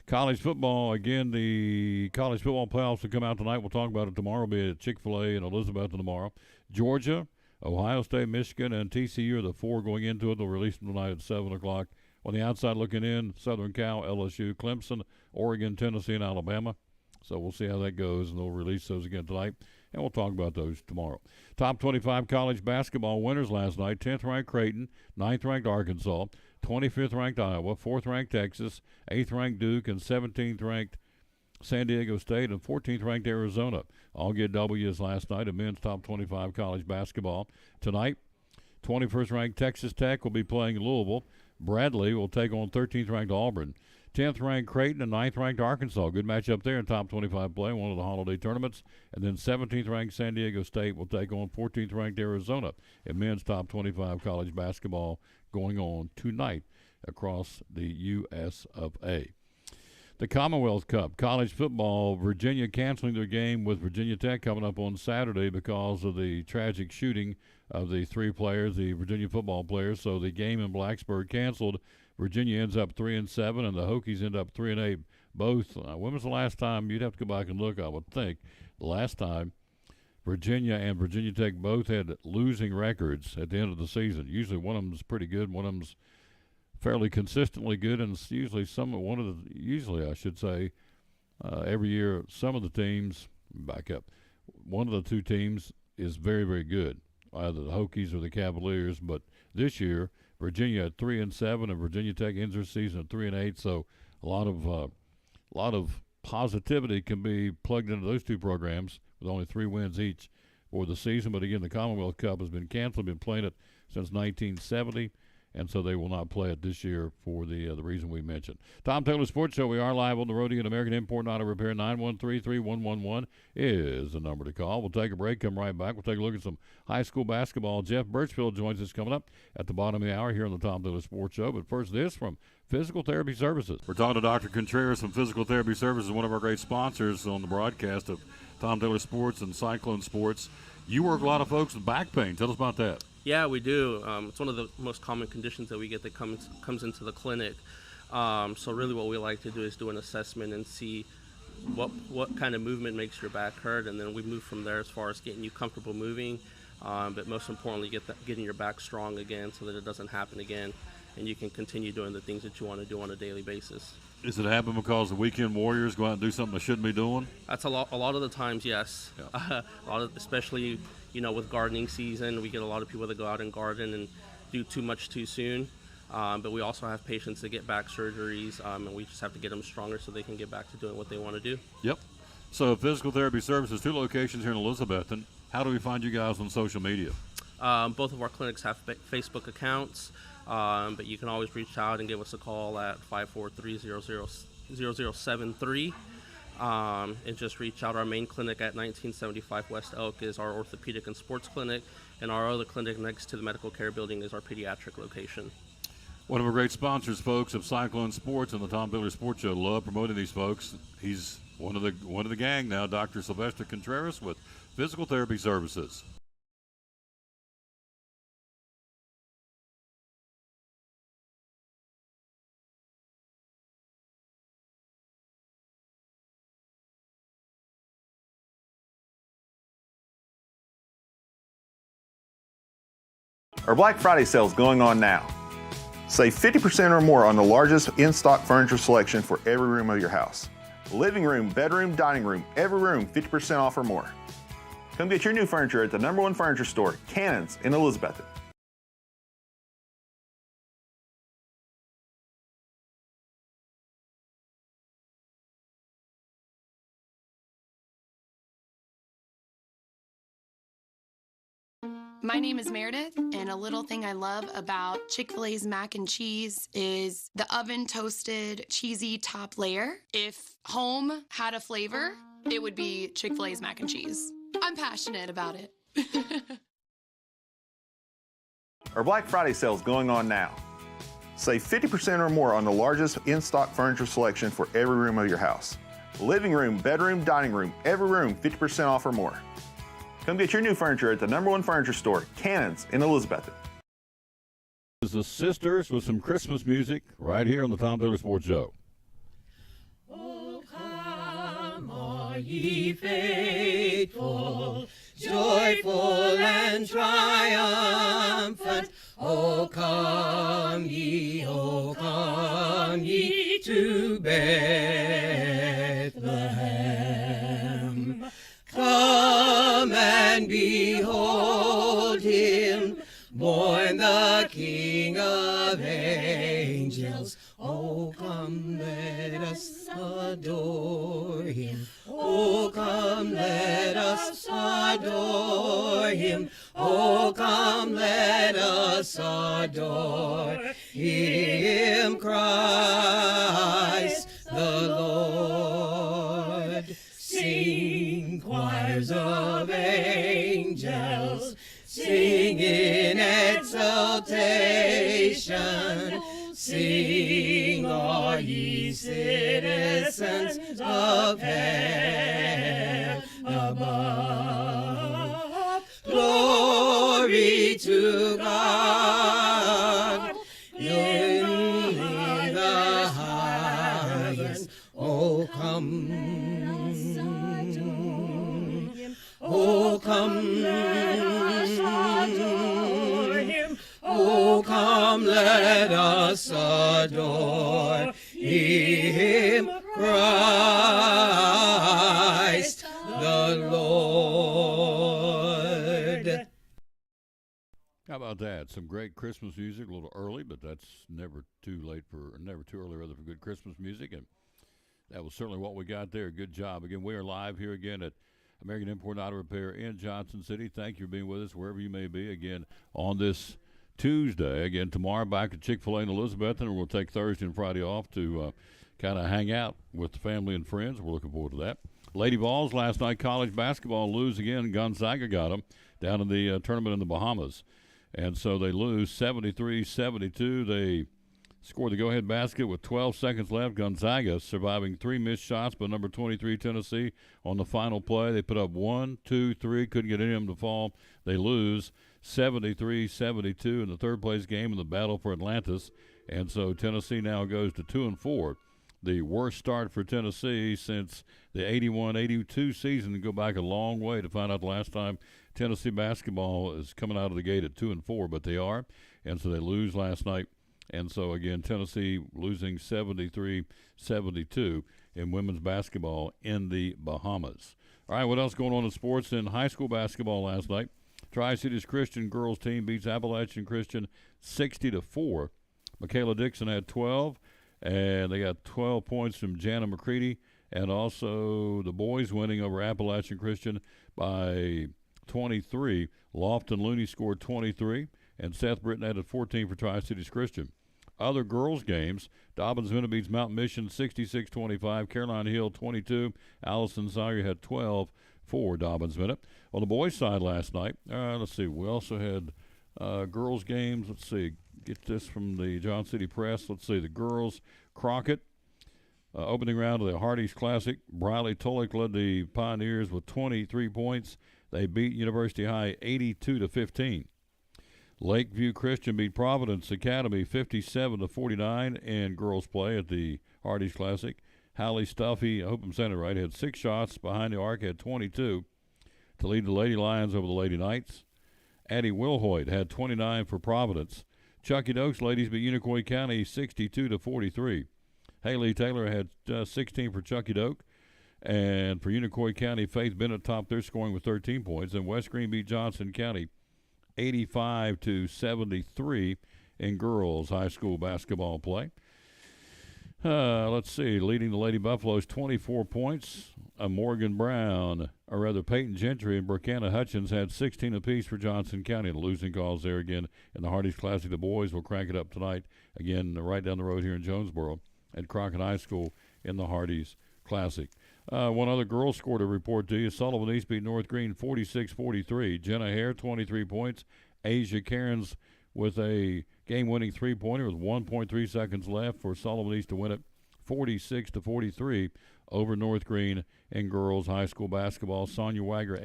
Speaker 1: College football, again, the college football playoffs will come out tonight. We'll talk about it tomorrow. We'll be at Chick-fil-A in Elizabethton tomorrow. Georgia, Ohio State, Michigan, and TCU are the 4 going into it. They'll release them tonight at 7 o'clock. On the outside looking in, Southern Cal, LSU, Clemson, Oregon, Tennessee, and Alabama. So we'll see how that goes, and they'll release those again tonight, and we'll talk about those tomorrow. Top 25 college basketball winners last night. 10th-ranked Creighton, 9th-ranked Arkansas, 25th-ranked Iowa, 4th-ranked Texas, 8th-ranked Duke, and 17th-ranked San Diego State, and 14th-ranked Arizona. All get W's last night in men's top 25 college basketball. Tonight, 21st-ranked Texas Tech will be playing Louisville. Bradley will take on 13th-ranked Auburn. 10th-ranked Creighton and 9th-ranked Arkansas. Good matchup there in top 25 play, one of the holiday tournaments. And then 17th-ranked San Diego State will take on 14th-ranked Arizona in men's top 25 college basketball going on tonight across the U.S. of A. The Commonwealth Cup, college football, Virginia canceling their game with Virginia Tech coming up on Saturday because of the tragic shooting of the 3 players, the Virginia football players. So the game in Blacksburg canceled. Virginia ends up 3-7, and the Hokies end up 3-8. Both. When was the last time? You'd have to go back and look, I would think. The last time Virginia and Virginia Tech both had losing records at the end of the season. Usually one of them's pretty good, one of them's fairly consistently good, and it's usually every year some of the teams, back up, one of the 2 teams is very, very good, either the Hokies or the Cavaliers. But this year, Virginia at 3-7, and Virginia Tech ends their season at 3-8. So a lot of positivity can be plugged into those 2 programs with only 3 wins each for the season. But again, the Commonwealth Cup has been canceled. Been playing it since 1970, and so they will not play it this year for the reason we mentioned. Tom Taylor Sports Show. We are live on the road at American Import and Auto Repair. 913-3111 is the number to call. We'll take a break, come right back. We'll take a look at some high school basketball. Jeff Birchfield joins us coming up at the bottom of the hour here on the Tom Taylor Sports Show. But first, this from Physical Therapy Services. We're talking to Dr. Contreras from Physical Therapy Services, one of our great sponsors on the broadcast of Tom Taylor Sports and Cyclone Sports. You work with a lot of folks with back pain. Tell us about that.
Speaker 15: Yeah, we do. It's one of the most common conditions that we get that comes into the clinic. So really what we like to do is do an assessment and see what kind of movement makes your back hurt, and then we move from there as far as getting you comfortable moving, but most importantly getting your back strong again so that it doesn't happen again, and you can continue doing the things that you want to do on a daily basis.
Speaker 1: Does it happen because the weekend warriors go out and do something they shouldn't be doing?
Speaker 15: That's a lot of the times, yes.
Speaker 1: Yeah.
Speaker 15: Especially, with gardening season, we get a lot of people that go out and garden and do too much too soon. But we also have patients that get back surgeries, and we just have to get them stronger so they can get back to doing what they want to do.
Speaker 1: Yep. So Physical Therapy Services, 2 locations here in Elizabethton. How do we find you guys on social media?
Speaker 15: Both of our clinics have Facebook accounts, but you can always reach out and give us a call at 543-0073. And just reach out. Our main clinic at 1975 West Elk is our orthopedic and sports clinic, and our other clinic next to the medical care building is our pediatric location.
Speaker 1: One of our great sponsors, folks, of Cyclone Sports and the Tom Taylor Sports Show. Love promoting these folks. He's one of the gang now, Dr. Sylvester Contreras with Physical Therapy Services.
Speaker 16: Our Black Friday sale is going on now. Save 50% or more on the largest in-stock furniture selection for every room of your house. Living room, bedroom, dining room, every room 50% off or more. Come get your new furniture at the #1 furniture store, Cannons in Elizabethton.
Speaker 17: My name is Meredith, and a little thing I love about Chick-fil-A's mac and cheese is the oven-toasted, cheesy top layer. If home had a flavor, it would be Chick-fil-A's mac and cheese. I'm passionate about it.
Speaker 16: Our Black Friday sale is going on now. Save 50% or more on the largest in-stock furniture selection for every room of your house. Living room, bedroom, dining room, every room 50% off or more. Come get your new furniture at the #1 furniture store, Cannons in Elizabethton.
Speaker 1: This is the Sisters with some Christmas music right here on the Tom Taylor Sports Show.
Speaker 2: Oh, come, all ye faithful, joyful and triumphant. Oh, come ye to Bethlehem. Come and behold him, born the King of angels. Oh, come, let us adore him. Oh, come, let us adore him. Oh, come, let us adore him, Christ the Lord. Sing, choirs of angels, sing in exaltation. Sing, all ye citizens of heaven above. Glory to God in the highest. Oh, come. Oh, come, let us adore him. Oh, come, let us adore him, Christ the Lord.
Speaker 1: How about that? Some great Christmas music, a little early, but that's never too early for good Christmas music. And that was certainly what we got there. Good job. Again, we are live here again at American Import Auto Repair in Johnson City. Thank you for being with us wherever you may be. Again, on this Tuesday. Again, tomorrow back at Chick-fil-A in Elizabeth, and we'll take Thursday and Friday off to kind of hang out with the family and friends. We're looking forward to that. Lady Vols last night, college basketball lose again. Gonzaga got them down in the tournament in the Bahamas. And so they lose 73-72. They scored the go-ahead basket with 12 seconds left. Gonzaga surviving 3 missed shots by number 23 Tennessee on the final play. They put up 1, 2, 3, couldn't get any of them to fall. They lose 73-72 in the third-place game in the battle for Atlantis. And so Tennessee now goes to 2-4. The worst start for Tennessee since the 81-82 season. Go back a long way to find out the last time Tennessee basketball is coming out of the gate at 2-4, but they are. And so they lose last night. And so, again, Tennessee losing 73-72 in women's basketball in the Bahamas. All right, what else going on in sports? In high school basketball last night, Tri-Cities Christian girls team beats Appalachian Christian 60-4. Michaela Dixon had 12, and they got 12 points from Jana McCready, and also the boys winning over Appalachian Christian by 23. Lofton Looney scored 23, and Seth Britton added 14 for Tri-Cities Christian. Other girls' games, Dobbins Minna beats Mountain Mission 66-25, Caroline Hill 22, Allison Sawyer had 12 for Dobbins Minna. On the boys' side last night, let's see, we also had girls' games. Let's see, get this from the John City Press. Let's see, the girls, Crockett, opening round of the Hardee's Classic. Briley Tolick led the Pioneers with 23 points. They beat University High 82-15. Lakeview Christian beat Providence Academy 57-49 in girls play at the Hardee's Classic. Hallie Stuffy, I hope I'm saying it right, had 6 shots behind the arc, had 22 to lead the Lady Lions over the Lady Knights. Addie Wilhoit had 29 for Providence. Chucky Dokes ladies beat Unicoi County 62-43. Haley Taylor had 16 for Chucky Doke. And for Unicoi County, Faith Bennett topped their scoring with 13 points. And West Green beat Johnson County 85-73 in girls high school basketball play. Let's see, leading the Lady Buffaloes 24 points. Morgan Brown, or rather Peyton Gentry and Burkana Hutchins had 16 apiece for Johnson County. The losing calls there again in the Hardee's Classic. The boys will crank it up tonight, again, right down the road here in Jonesboro at Crockett High School in the Hardee's Classic. One other girls scored a report to you. Sullivan East beat North Green 46-43. Jenna Hare, 23 points. Asia Cairns with a game-winning three-pointer with 1.3 seconds left for Sullivan East to win it 46-43 over North Green in girls high school basketball. Sonia Wagner,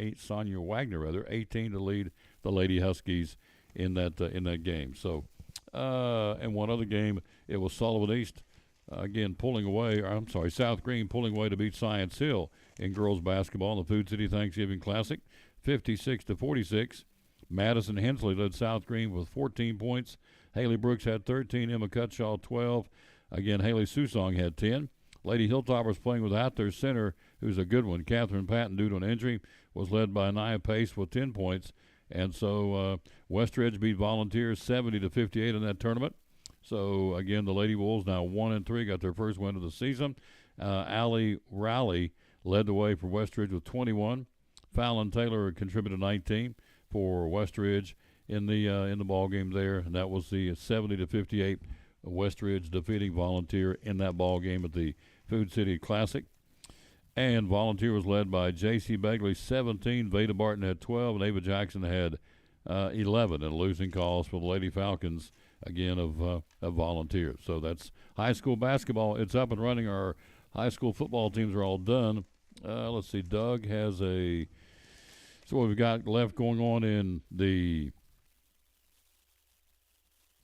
Speaker 1: 18 to lead the Lady Huskies in that game. So, and one other game, it was Sullivan East again South Green pulling away to beat Science Hill in girls basketball in the Food City Thanksgiving Classic, 56-46. Madison Hensley led South Green with 14 points. Haley Brooks had 13. Emma Cutshaw 12. Again, Haley Susong had 10. Lady Hilltoppers playing without their center, who's a good one. Catherine Patton, due to an injury, was led by Nia Pace with 10 points. And so Westridge beat Volunteers 70-58 in that tournament. So, again, the Lady Wolves now 1-3, got their first win of the season. Allie Rowley led the way for Westridge with 21. Fallon Taylor contributed 19 for Westridge in the ball game there, and that was the 70-58 Westridge defeating Volunteer in that ball game at the Food City Classic. And Volunteer was led by J.C. Begley, 17. Veda Barton had 12, and Ava Jackson had 11. And losing calls for the Lady Falcons, again, of Volunteers. So that's high school basketball. It's up and running. Our high school football teams are all done. Let's see. Doug has so what we've got left going on in the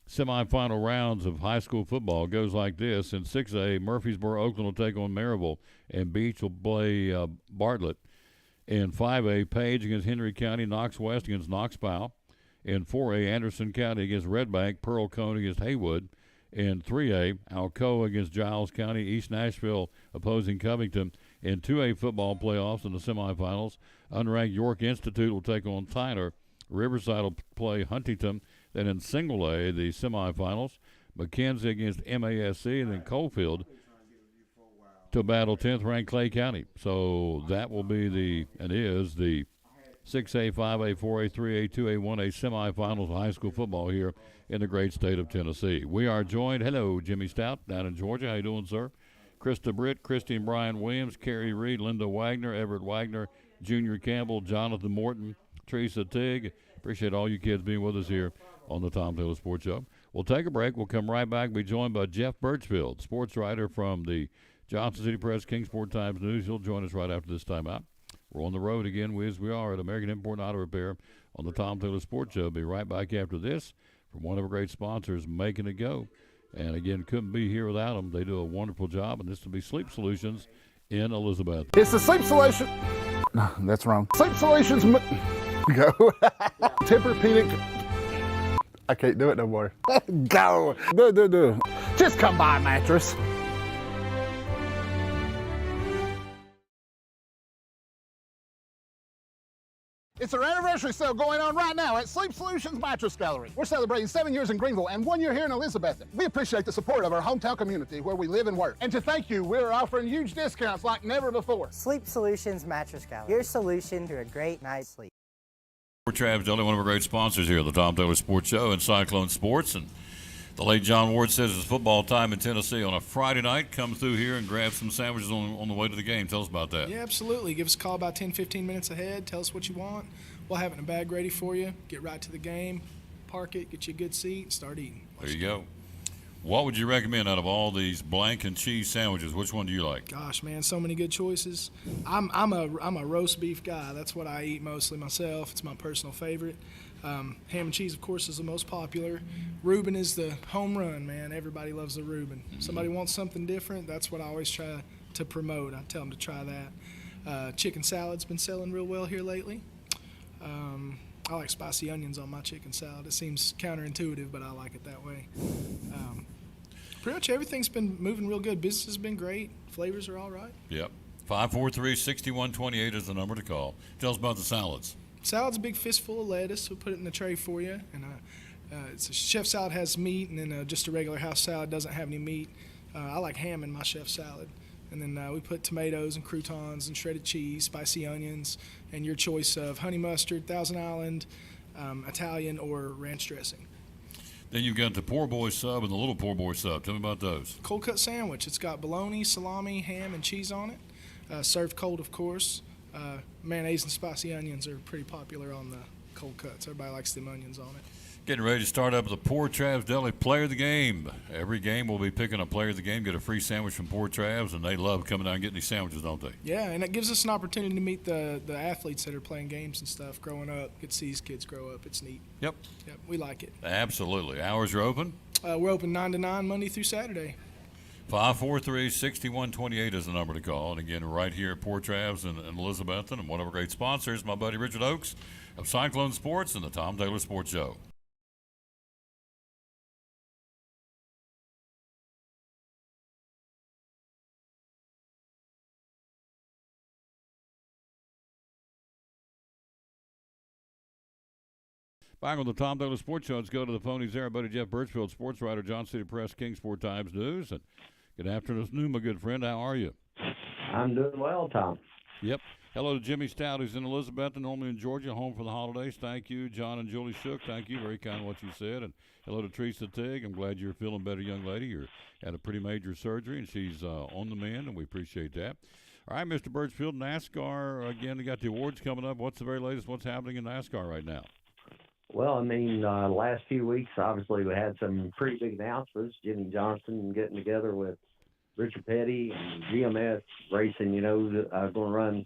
Speaker 1: semifinal rounds of high school football goes like this. In 6A, Murfreesboro, Oakland will take on Maryville, and Beach will play Bartlett. In 5A, Page against Henry County, Knox West against Knox Powell. In 4A, Anderson County against Red Bank, Pearl Cone against Haywood. In 3A, Alcoa against Giles County, East Nashville opposing Covington. In 2A football playoffs in the semifinals, unranked York Institute will take on Tyler. Riverside will play Huntington. Then in single A, the semifinals, McKenzie against MASC, and then Coalfield to battle 10th-ranked Clay County. So that will be the 6A, 5A, 4A, 3A, 2A, 1A semifinals of high school football here in the great state of Tennessee. We are joined, hello, Jimmy Stout down in Georgia. How you doing, sir? Krista Britt, Christy and Brian Williams, Carrie Reed, Linda Wagner, Everett Wagner, Junior Campbell, Jonathan Morton, Teresa Tigg. Appreciate all you kids being with us here on the Tom Taylor Sports Show. We'll take a break. We'll come right back. Be joined by Jeff Birchfield, sports writer from the Johnson City Press, Kingsport Times News. He'll join us right after this timeout. We're on the road again, as we are at American Import Auto Repair on the Tom Taylor Sports Show. Be right back after this from one of our great sponsors, Making It Go. And again, couldn't be here without them. They do a wonderful job, and this will be Sleep Solutions in Elizabeth.
Speaker 18: It's the Sleep Solution. No, that's wrong. Sleep Solutions. Go. Tempur-Pedic. I can't do it no more. Go. Do. Just come buy a mattress. It's our anniversary sale going on right now at Sleep Solutions Mattress Gallery. We're celebrating 7 years in Greenville and 1 year here in Elizabethton. We appreciate the support of our hometown community where we live and work. And to thank you, we're offering huge discounts like never before.
Speaker 19: Sleep Solutions Mattress Gallery, your solution to a great night's sleep.
Speaker 1: We're Travis Dudley, one of our great sponsors here at the Tom Taylor Sports Show and Cyclone Sports. And the late John Ward says it's football time in Tennessee on a Friday night. Come through here and grab some sandwiches on the way to the game. Tell us about that.
Speaker 20: Yeah, absolutely. Give us a call about 10, 15 minutes ahead. Tell us what you want. We'll have it in a bag ready for you. Get right to the game, park it, get you a good seat, start eating.
Speaker 1: There you go. What would you recommend out of all these blank and cheese sandwiches? Which one do you like?
Speaker 20: Gosh, man, so many good choices. I'm a roast beef guy. That's what I eat mostly myself. It's my personal favorite. Ham and cheese, of course, is the most popular. Reuben is the home run, man. Everybody loves the Reuben. Somebody wants something different, that's what I always try to promote. I tell them to try that. Chicken salad's been selling real well here lately. I like spicy onions on my chicken salad. It seems counterintuitive, but I like it that way. Pretty much everything's been moving real good. Business has been great. Flavors are all right.
Speaker 1: Yep. 543-6128 is the number to call. Tell us about the salads.
Speaker 20: Salad's a big fistful of lettuce. We'll put it in the tray for you. And it's a chef salad has meat, and then just a regular house salad doesn't have any meat. I like ham in my chef salad. And then we put tomatoes and croutons and shredded cheese, spicy onions, and your choice of honey mustard, Thousand Island, Italian, or ranch dressing.
Speaker 1: Then you've got the poor boy sub and the little poor boy sub. Tell me about those.
Speaker 20: Cold cut sandwich. It's got bologna, salami, ham, and cheese on it. Served cold, of course. Mayonnaise and spicy onions are pretty popular on the cold cuts. Everybody likes them onions on it.
Speaker 1: Getting ready to start up the Poor Travs Deli Player of the Game. Every game we'll be picking a Player of the Game, get a free sandwich from Poor Travs, and they love coming down and getting these sandwiches, don't they?
Speaker 20: Yeah, and it gives us an opportunity to meet the athletes that are playing games and stuff growing up. Get to see these kids grow up. It's neat.
Speaker 1: Yep.
Speaker 20: Yep, we like it.
Speaker 1: Absolutely. Hours are open?
Speaker 20: We're open 9 to 9 Monday through Saturday.
Speaker 1: 543-6128 is the number to call. And again, right here at Poor Travs and Elizabethton, and one of our great sponsors, my buddy Richard Oakes of Cyclone Sports and the Tom Taylor Sports Show. Back on the Tom Taylor Sports Show, let's go to the ponies there. Our buddy Jeff Birchfield, sports writer, Johnson City Press, Kingsport Times News. And good afternoon, my good friend. How are you?
Speaker 21: I'm doing well, Tom.
Speaker 1: Yep. Hello to Jimmy Stout, who's in Elizabeth and normally in Georgia, home for the holidays. Thank you. John and Julie Shook, thank you. Very kind of what you said. And hello to Teresa Tigg. I'm glad you're feeling better, young lady. You had a pretty major surgery, and she's on the mend, and we appreciate that. All right, Mr. Birchfield, NASCAR, again, they got the awards coming up. What's the very latest? What's happening in NASCAR right now?
Speaker 21: Well, I mean, last few weeks, obviously, we had some pretty big announcements. Jimmy Johnson getting together with Richard Petty and GMS Racing, going to run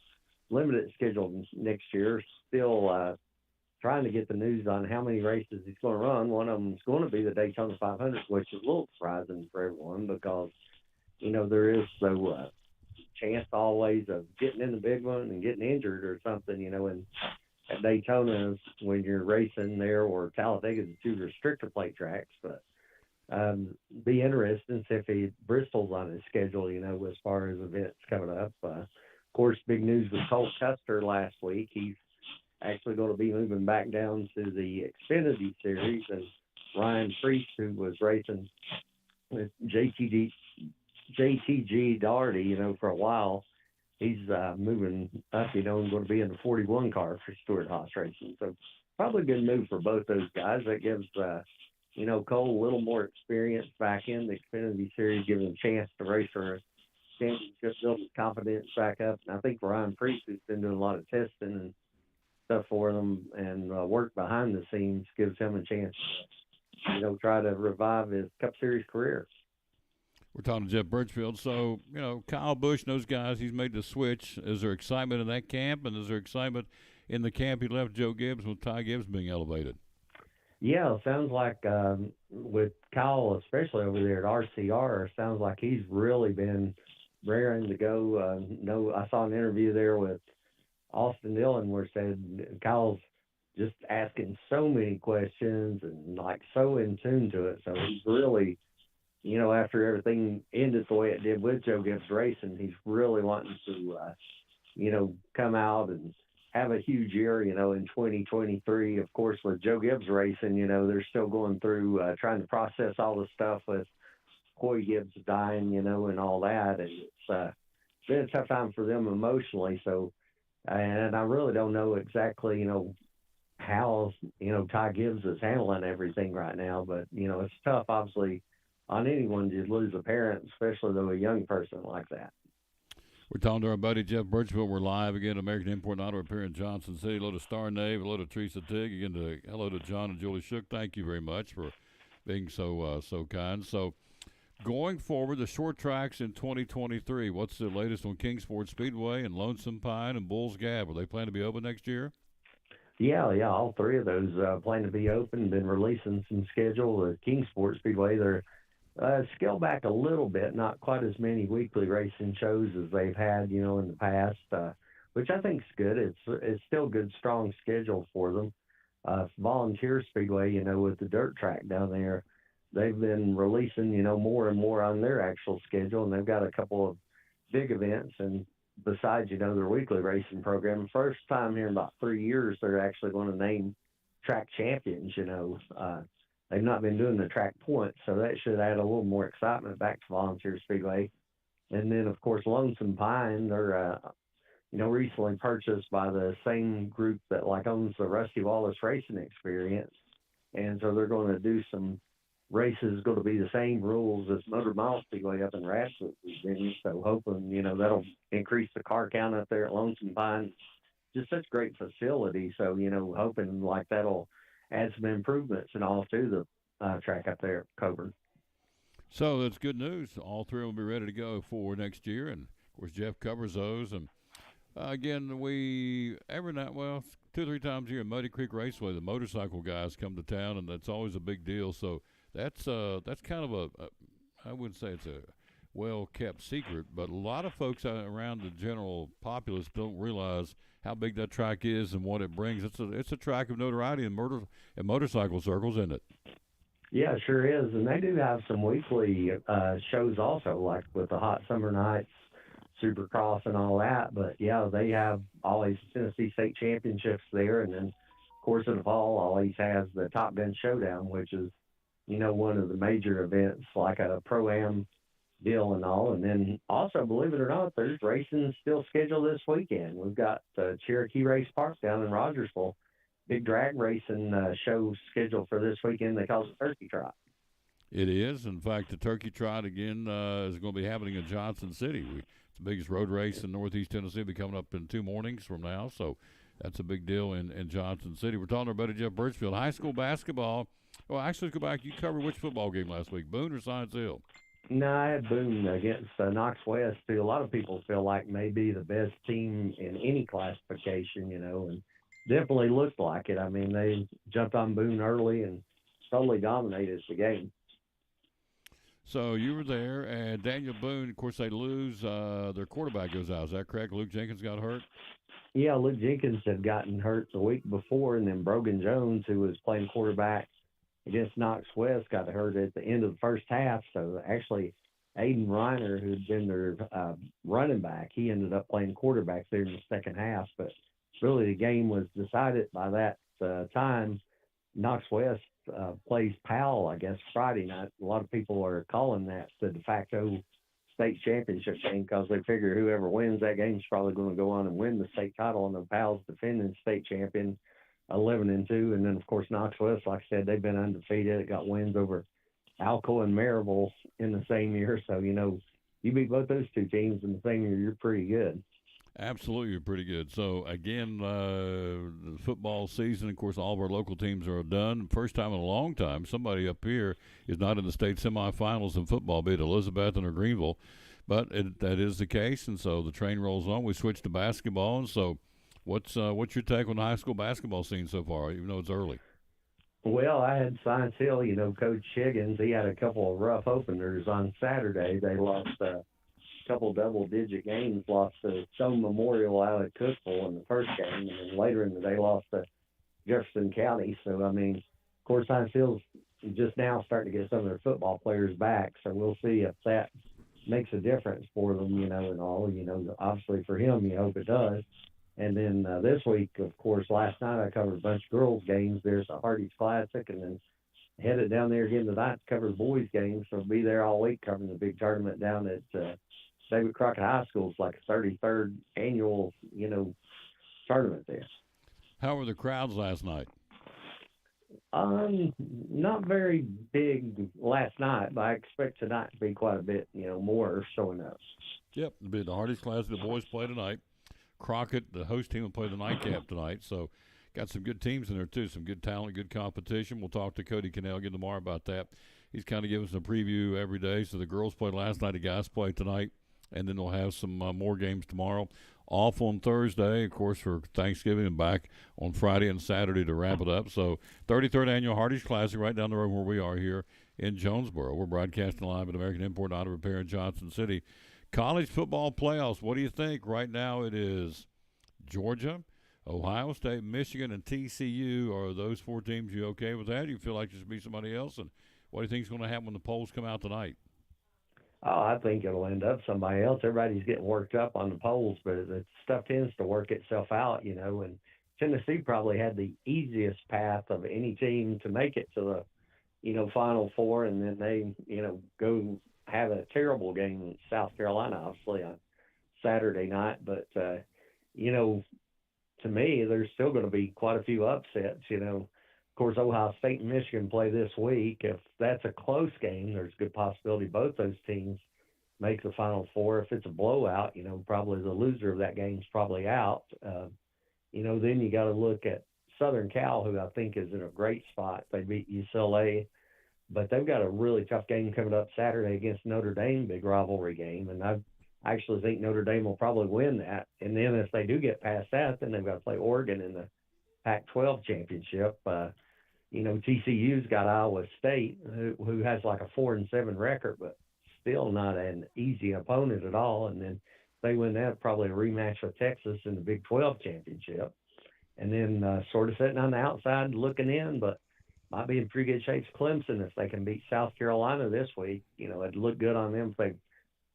Speaker 21: limited schedule next year. Still trying to get the news on how many races he's going to run. One of them is going to be the Daytona 500, which is a little surprising for everyone because, there is so chance always of getting in the big one and getting injured or something, and at Daytona, when you're racing there, or Talladega, the two restrictor plate tracks. But be interesting to see if Bristol's on his schedule, as far as events coming up. Of course, big news with Colt Custer last week. He's actually going to be moving back down to the Xfinity Series. And Ryan Priest, who was racing with JTG Daugherty, for a while, he's moving up, and going to be in the 41 car for Stewart Haas Racing. So probably a good move for both those guys. That gives Cole a little more experience back in the Xfinity Series, giving him a chance to race for a championship, build his confidence back up. And I think Ryan Priest, who's been doing a lot of testing and stuff for them and work behind the scenes, gives him a chance to, try to revive his Cup Series career.
Speaker 1: We're talking to Jeff Birchfield. So, Kyle Busch and those guys, he's made the switch. Is there excitement in that camp, and is there excitement in the camp he left Joe Gibbs with Ty Gibbs being elevated?
Speaker 21: Yeah, it sounds like with Kyle, especially over there at RCR, it sounds like he's really been raring to go. I saw an interview there with Austin Dillon where it said Kyle's just asking so many questions and so in tune to it. So he's really, after everything ended the way it did with Joe Gibbs Racing, he's really wanting to, come out and have a huge year, in 2023. Of course, with Joe Gibbs Racing, they're still going through trying to process all the stuff with Coy Gibbs dying, and all that. And it's been a tough time for them emotionally. So, and I really don't know exactly, how, Ty Gibbs is handling everything right now. But, it's tough, obviously, on anyone to lose a parent, especially though a young person like that.
Speaker 1: We're talking to our buddy Jeff Birchfield. We're live again, American Import Auto Repair in Johnson City. Hello to Star Nave. Hello to Teresa Tigg. Again, hello to John and Julie Shook. Thank you very much for being so kind. So, going forward, the short tracks in 2023. What's the latest on Kingsport Speedway and Lonesome Pine and Bulls Gap? Are they planning to be open next year?
Speaker 21: Yeah, all three of those plan to be open. Been releasing some schedule. The Kingsport Speedway, they're scaled back a little bit, not quite as many weekly racing shows as they've had, in the past, which I think is good. It's still a good, strong schedule for them. Volunteer Speedway, with the dirt track down there, they've been releasing, more and more on their actual schedule, and they've got a couple of big events. And besides, their weekly racing program, first time here in about 3 years, they're actually going to name track champions, They've not been doing the track points, so that should add a little more excitement back to Volunteer Speedway. And then, of course, Lonesome Pine, they're, recently purchased by the same group that owns the Rusty Wallace Racing Experience. And so they're going to do some races, going to be the same rules as Motor Mile Speedway up in Radcliffe, Virginia. So hoping, that'll increase the car count up there at Lonesome Pine. Just such great facility. So, hoping that'll add some improvements and all to the track up there at Coburn.
Speaker 1: So that's good news. All three will be ready to go for next year, and of course Jeff covers those. And again, we every night, 2 or 3 times a year, Muddy Creek Raceway, the motorcycle guys come to town, and that's always a big deal. So that's kind of I wouldn't say it's a well-kept secret, but a lot of folks around the general populace don't realize how big that track is and what it brings. It's a track of notoriety in motorcycle circles, isn't it?
Speaker 21: Yeah, it sure is. And they do have some weekly shows also, like with the Hot Summer Nights, Supercross and all that. But, yeah, they have always Tennessee State Championships there. And then, of course, in the fall, always has the Top Gun Showdown, which is, one of the major events, like a Pro-Am deal and all. And then also, believe it or not, there's racing still scheduled this weekend. We've got Cherokee Race Park down in Rogersville, big drag racing show scheduled for this weekend. They call it Turkey Trot.
Speaker 1: It is. In fact, the Turkey Trot again is going to be happening in Johnson City. It's the biggest road race in Northeast Tennessee. It'll be coming up in 2 mornings from now, so that's a big deal in Johnson City. We're talking to our buddy Jeff Birchfield. High school basketball. Well, actually, let's go back. You covered which football game last week, Boone or Science Hill?
Speaker 21: No, I had Boone against Knox West, who a lot of people feel like may be the best team in any classification, and definitely looked like it. I mean, they jumped on Boone early and totally dominated the game.
Speaker 1: So you were there, and Daniel Boone, of course, they lose. Their quarterback goes out. Is that correct? Luke Jenkins got hurt?
Speaker 21: Yeah, Luke Jenkins had gotten hurt the week before, and then Brogan Jones, who was playing quarterback against Knox West, got hurt at the end of the first half. So actually, Aiden Reiner, who'd been their running back, he ended up playing quarterback there in the second half. But really, the game was decided by that time. Knox West plays Powell, I guess, Friday night. A lot of people are calling that the de facto state championship game because they figure whoever wins that game is probably going to go on and win the state title. And the Pals defending state champion, 11-2, and then of course Knox West, like I said, they've been undefeated. It got wins over Alco and Maryville in the same year. So you beat both those two teams in the same year, you're pretty good.
Speaker 1: Absolutely, you're pretty good. So, again, the football season, of course, all of our local teams are done. First time in a long time, somebody up here is not in the state semifinals in football, be it Elizabethton or Greenville. But that is the case, and so the train rolls on. We switched to basketball, and so what's your take on the high school basketball scene so far, even though it's early?
Speaker 21: Well, I had Science Hill, Coach Higgins, he had a couple of rough openers on Saturday. They lost couple double-digit games, lost to Stone Memorial out at Cookeville in the first game, and then later in the day lost to Jefferson County. So, of course, Science Hill's just now starting to get some of their football players back, so we'll see if that makes a difference for them, and all. Obviously for him, you hope it does. And then this week, of course, last night I covered a bunch of girls' games. There's the Hardee's Classic, and then headed down there again tonight to cover the boys' games. So I'll be there all week covering the big tournament down at David Crockett High School. It's like a 33rd annual, tournament there.
Speaker 1: How were the crowds last night?
Speaker 21: Not very big last night, but I expect tonight to be quite a bit, more showing up.
Speaker 1: Yep, it'll be the Hardee's Classic. The boys play tonight. Crockett, the host team, will play the nightcap tonight. So got some good teams in there, too, some good talent, good competition. We'll talk to Cody Cannell again tomorrow about that. He's kind of giving us a preview every day. So the girls played last night, the guys play tonight. And then they'll have some more games tomorrow. Off on Thursday, of course, for Thanksgiving, and back on Friday and Saturday to wrap it up. So 33rd Annual Hardee's Classic right down the road where we are here in Jonesboro. We're broadcasting live at American Import Auto Repair in Johnson City. College football playoffs, what do you think? Right now it is Georgia, Ohio State, Michigan, and TCU. Are those four teams you okay with that? Do you feel like there should be somebody else? And what do you think is going to happen when the polls come out tonight?
Speaker 21: Oh, I think it'll end up somebody else. Everybody's getting worked up on the polls, but the stuff tends to work itself out, and Tennessee probably had the easiest path of any team to make it to the, Final Four, and then they, go have a terrible game in South Carolina, obviously, on Saturday night. But, to me, there's still going to be quite a few upsets, Of course, Ohio State and Michigan play this week. If that's a close game, there's a good possibility both those teams make the Final Four. If it's a blowout, probably the loser of that game is probably out. Then you got to look at Southern Cal, who I think is in a great spot. They beat UCLA, but they've got a really tough game coming up Saturday against Notre Dame, big rivalry game. And I actually think Notre Dame will probably win that. And then if they do get past that, then they've got to play Oregon in the Pac-12 championship. TCU's got Iowa State, who has like a 4-7 record, but still not an easy opponent at all. And then they win that, probably a rematch with Texas in the Big 12 championship. And then sort of sitting on the outside looking in, but might be in pretty good shape. Clemson, if they can beat South Carolina this week, it'd look good on them if they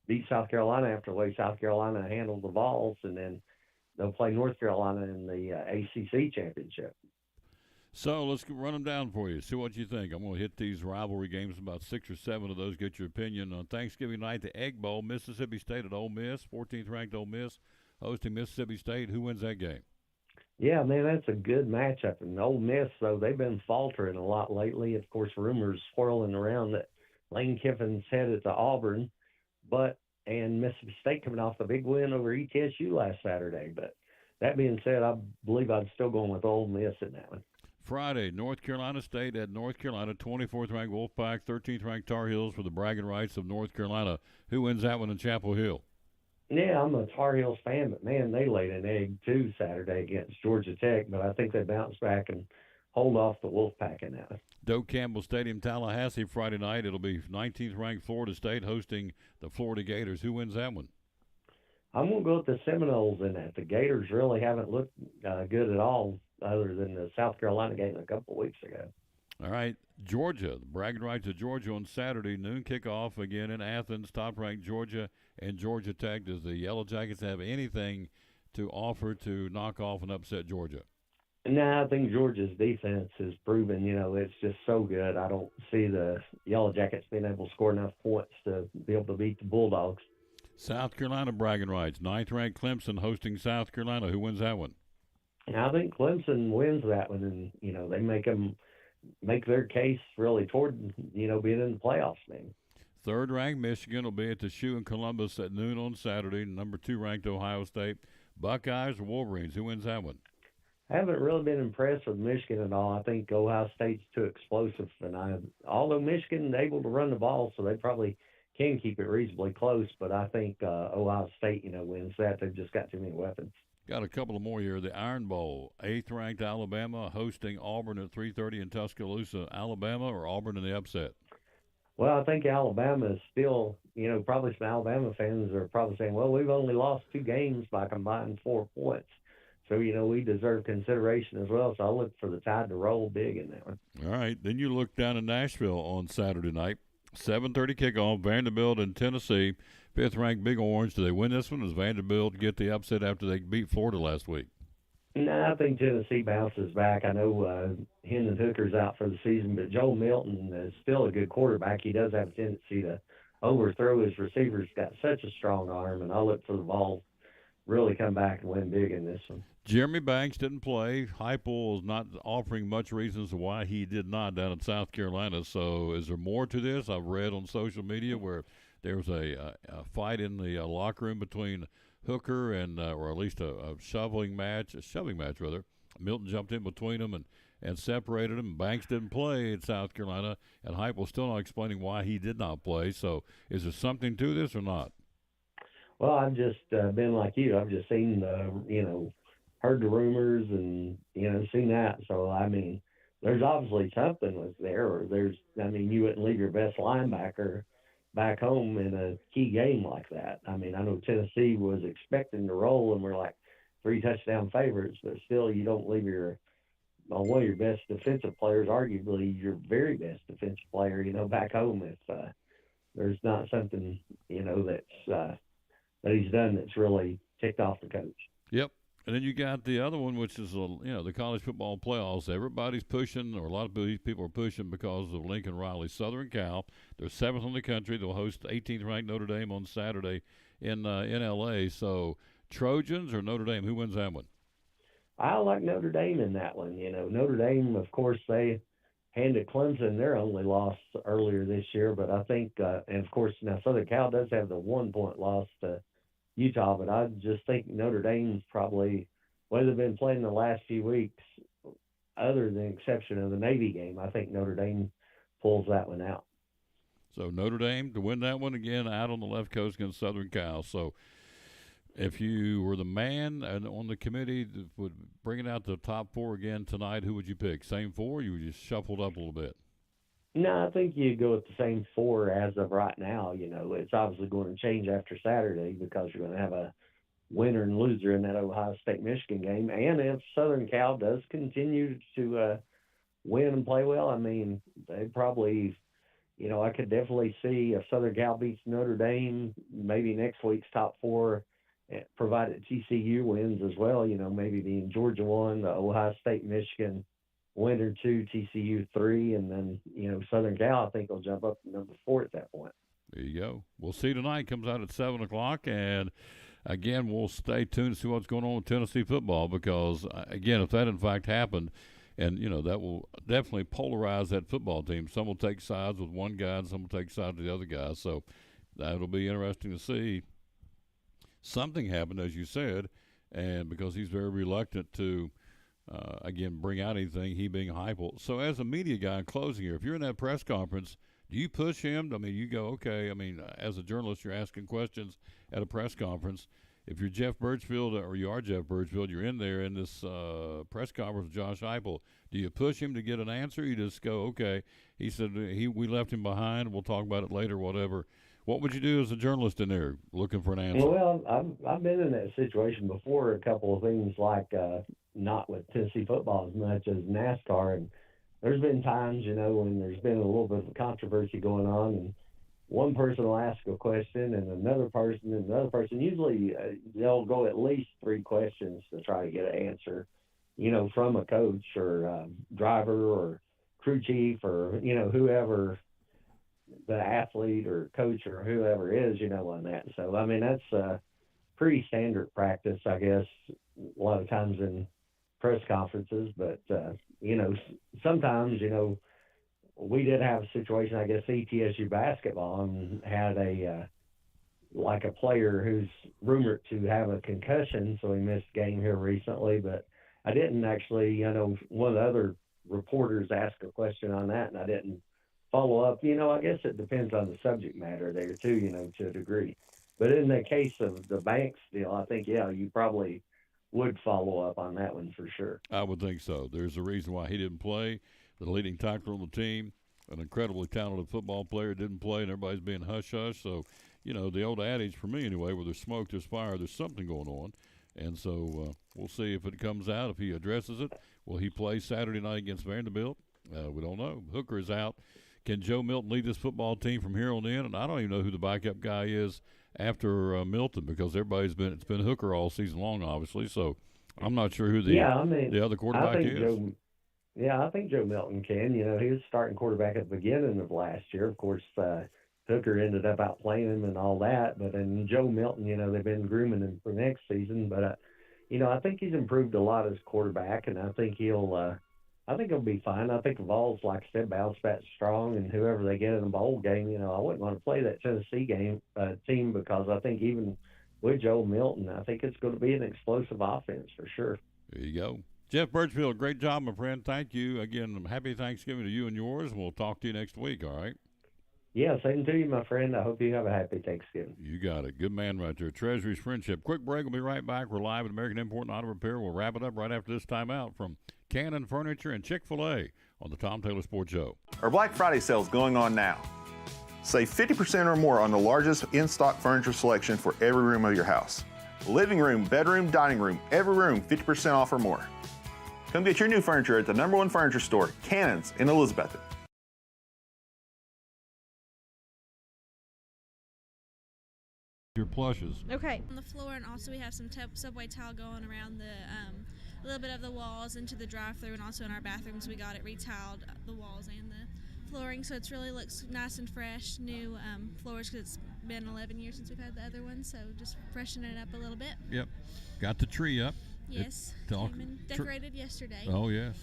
Speaker 21: beat South Carolina after the way South Carolina handled the Vols, and then they'll play North Carolina in the ACC championship.
Speaker 1: So let's run them down for you. See what you think. I'm going to hit these rivalry games, about 6 or 7 of those. Get your opinion on Thanksgiving night. The Egg Bowl, Mississippi State at Ole Miss, 14th ranked Ole Miss hosting Mississippi State. Who wins that game?
Speaker 21: Yeah, man, that's a good matchup. And Ole Miss, though, they've been faltering a lot lately. Of course, rumors swirling around that Lane Kiffin's headed to Auburn, and Mississippi State coming off the big win over ETSU last Saturday. But that being said, I believe I'm still going with Ole Miss in that one.
Speaker 1: Friday, North Carolina State at North Carolina, 24th ranked Wolfpack, 13th ranked Tar Heels for the bragging rights of North Carolina. Who wins that one in Chapel Hill?
Speaker 21: Yeah, I'm a Tar Heels fan, but man, they laid an egg too Saturday against Georgia Tech, but I think they bounce back and hold off the Wolfpack in that one.
Speaker 1: Doak Campbell Stadium, Tallahassee, Friday night. It'll be 19th ranked Florida State hosting the Florida Gators. Who wins that one?
Speaker 21: I'm going to go with the Seminoles in that. The Gators really haven't looked good at all, other than the South Carolina game a couple of weeks ago.
Speaker 1: All right, Georgia, the bragging rights of Georgia on Saturday, noon kickoff again in Athens, top-ranked Georgia and Georgia Tech. Does the Yellow Jackets have anything to offer to knock off and upset Georgia?
Speaker 21: No, I think Georgia's defense has proven, it's just so good. I don't see the Yellow Jackets being able to score enough points to be able to beat the Bulldogs.
Speaker 1: South Carolina bragging rights. 9th-ranked Clemson hosting South Carolina. Who wins that one?
Speaker 21: And I think Clemson wins that one, and they make their case really toward being in the playoffs. Maybe.
Speaker 1: 3rd-ranked Michigan will be at the Shoe in Columbus at noon on Saturday. Number 2-ranked Ohio State. Buckeyes or Wolverines? Who wins that one?
Speaker 21: I haven't really been impressed with Michigan at all. I think Ohio State's too explosive, and although Michigan's able to run the ball, so they probably can keep it reasonably close. But I think Ohio State, wins that. They've just got too many weapons.
Speaker 1: Got a couple of more here. The Iron Bowl. 8th-ranked Alabama hosting Auburn at 3:30 in Tuscaloosa. Alabama or Auburn in the upset?
Speaker 21: Well, I think Alabama is still, probably some Alabama fans are probably saying, well, we've only lost 2 games by combined 4 points. So, we deserve consideration as well. So I'll look for the Tide to roll big in that one.
Speaker 1: All right. Then you look down in Nashville on Saturday night. 7:30 kickoff, Vanderbilt and Tennessee. 5th-ranked Big Orange. Do they win this one? Does Vanderbilt get the upset after they beat Florida last week?
Speaker 21: No, I think Tennessee bounces back. I know Hendon Hooker's out for the season, but Joel Milton is still a good quarterback. He does have a tendency to overthrow his receivers. Got such a strong arm, and I'll look for the Vols really come back and win big in this one.
Speaker 1: Jeremy Banks didn't play. Heupel is not offering much reasons why he did not down in South Carolina. So is there more to this? I've read on social media where there was a fight in the locker room between Hooker and, or at least a shoving match rather. Milton jumped in between them and separated them. Banks didn't play in South Carolina, and Heupel still not explaining why he did not play. So is there something to this or not?
Speaker 21: Well, I've just been like you. I've just seen heard the rumors and, seen that. So, there's obviously something was there. Or you wouldn't leave your best linebacker back home in a key game like that. I know Tennessee was expecting to roll and we're like 3 touchdown favorites, but still you don't leave one of your best defensive players, arguably your very best defensive player, back home if there's not something, that he's done that's really ticked off the coach.
Speaker 1: Yep. And then you got the other one, which is, the college football playoffs. Everybody's pushing, or a lot of these people are pushing because of Lincoln Riley. Southern Cal, they're 7th in the country. They'll host 18th-ranked Notre Dame on Saturday in L.A. So Trojans or Notre Dame, who wins that one?
Speaker 21: I like Notre Dame in that one. Notre Dame, of course, they handed Clemson their only loss earlier this year. But I think, and of course, now Southern Cal does have the 1-point loss to Utah, but I just think Notre Dame's probably, whether they've been playing the last few weeks, other than the exception of the Navy game, I think Notre Dame pulls that one out.
Speaker 1: So Notre Dame to win that one again out on the left coast against Southern Cal. So if you were the man on the committee that would bring it out to the top 4 again tonight, who would you pick? Same 4, or you just shuffled up a little bit?
Speaker 21: No, I think you go with the same 4 as of right now. It's obviously going to change after Saturday because you're going to have a winner and loser in that Ohio State-Michigan game. And if Southern Cal does continue to win and play well, they probably, I could definitely see if Southern Cal beats Notre Dame, maybe next week's top 4, provided TCU wins as well, maybe being Georgia 1, the Ohio State-Michigan winner 2, TCU 3, and then, Southern Cal, I think, will jump up to number 4 at that point.
Speaker 1: There you go. We'll see tonight. Comes out at 7 o'clock, and, again, we'll stay tuned to see what's going on with Tennessee football because, again, if that, in fact, happened, and, that will definitely polarize that football team. Some will take sides with one guy, and some will take sides with the other guy. So that'll be interesting to see. Something happened, as you said, and because he's very reluctant to – again, bring out anything, he being Heupel. So as a media guy in closing here, if you're in that press conference, do you push him? You go, okay, as a journalist, you're asking questions at a press conference. If you're Jeff Birchfield or you are Jeff Birchfield, you're in there in this press conference with Josh Heupel. Do you push him to get an answer? You just go, okay, he said we left him behind. We'll talk about it later, whatever. What would you do as a journalist in there looking for an answer?
Speaker 21: Well, I've been in that situation before. A couple of things like not with Tennessee football as much as NASCAR, and there's been times, when there's been a little bit of controversy going on, and one person will ask a question, and another person. Usually, they'll go at least 3 questions to try to get an answer, from a coach or driver or crew chief or whoever the athlete or coach or whoever is, on that. So, I mean, that's pretty standard practice, I guess, a lot of times in press conferences. But, sometimes, we did have a situation, I guess, ETSU basketball, and had a player who's rumored to have a concussion, so he missed a game here recently. But I didn't actually, one of the other reporters asked a question on that, and I didn't follow up. I guess it depends on the subject matter there too, to a degree. But in the case of the Banks deal, I think, you probably would follow up on that one for sure.
Speaker 1: I would think so. There's a reason why he didn't play. The leading tackler on the team, an incredibly talented football player, didn't play, and everybody's being hush-hush. So, the old adage for me anyway, where there's smoke, there's fire, there's something going on. And so we'll see if it comes out, if he addresses it. Will he play Saturday night against Vanderbilt? We don't know. Hooker is out. Can Joe Milton lead this football team from here on in? And I don't even know who the backup guy is after Milton, because it's been Hooker all season long, obviously. So I'm not sure who the other quarterback is.
Speaker 21: I think Joe Milton can. He was starting quarterback at the beginning of last year. Of course, Hooker ended up outplaying him and all that. But in Joe Milton, they've been grooming him for next season. But, I think he's improved a lot as quarterback, and I think he'll be fine. I think Vols, like I said, bounce back strong, and whoever they get in the bowl game, I wouldn't want to play that Tennessee team, because I think even with Joe Milton, I think it's going to be an explosive offense for sure.
Speaker 1: There you go. Jeff Birchfield, great job, my friend. Thank you. Again, happy Thanksgiving to you and yours, and we'll talk to you next week, all right?
Speaker 21: Yeah, same to you, my friend. I hope you have a happy Thanksgiving.
Speaker 1: You got it. Good man right there. Treasury's Friendship. Quick break. We'll be right back. We're live at American Import and Auto Repair. We'll wrap it up right after this timeout from Cannon Furniture and Chick-fil-A on the Tom Taylor Sports Show.
Speaker 16: Our Black Friday sale is going on now. Save 50% or more on the largest in-stock furniture selection for every room of your house. Living room, bedroom, dining room, every room 50% off or more. Come get your new furniture at the #1 furniture store, Cannon's in Elizabethton.
Speaker 1: Your plushes.
Speaker 5: Okay. On the floor, and also we have some subway tile going around a little bit of the walls into the drive-through, and also in our bathrooms we got it retiled, the walls and the flooring, so it really looks nice and fresh. New floors, because it's been 11 years since we've had the other one, so just freshening it up a little bit.
Speaker 1: Yep. Got the tree up.
Speaker 5: Yes. Came and decorated yesterday.
Speaker 1: Oh, yes.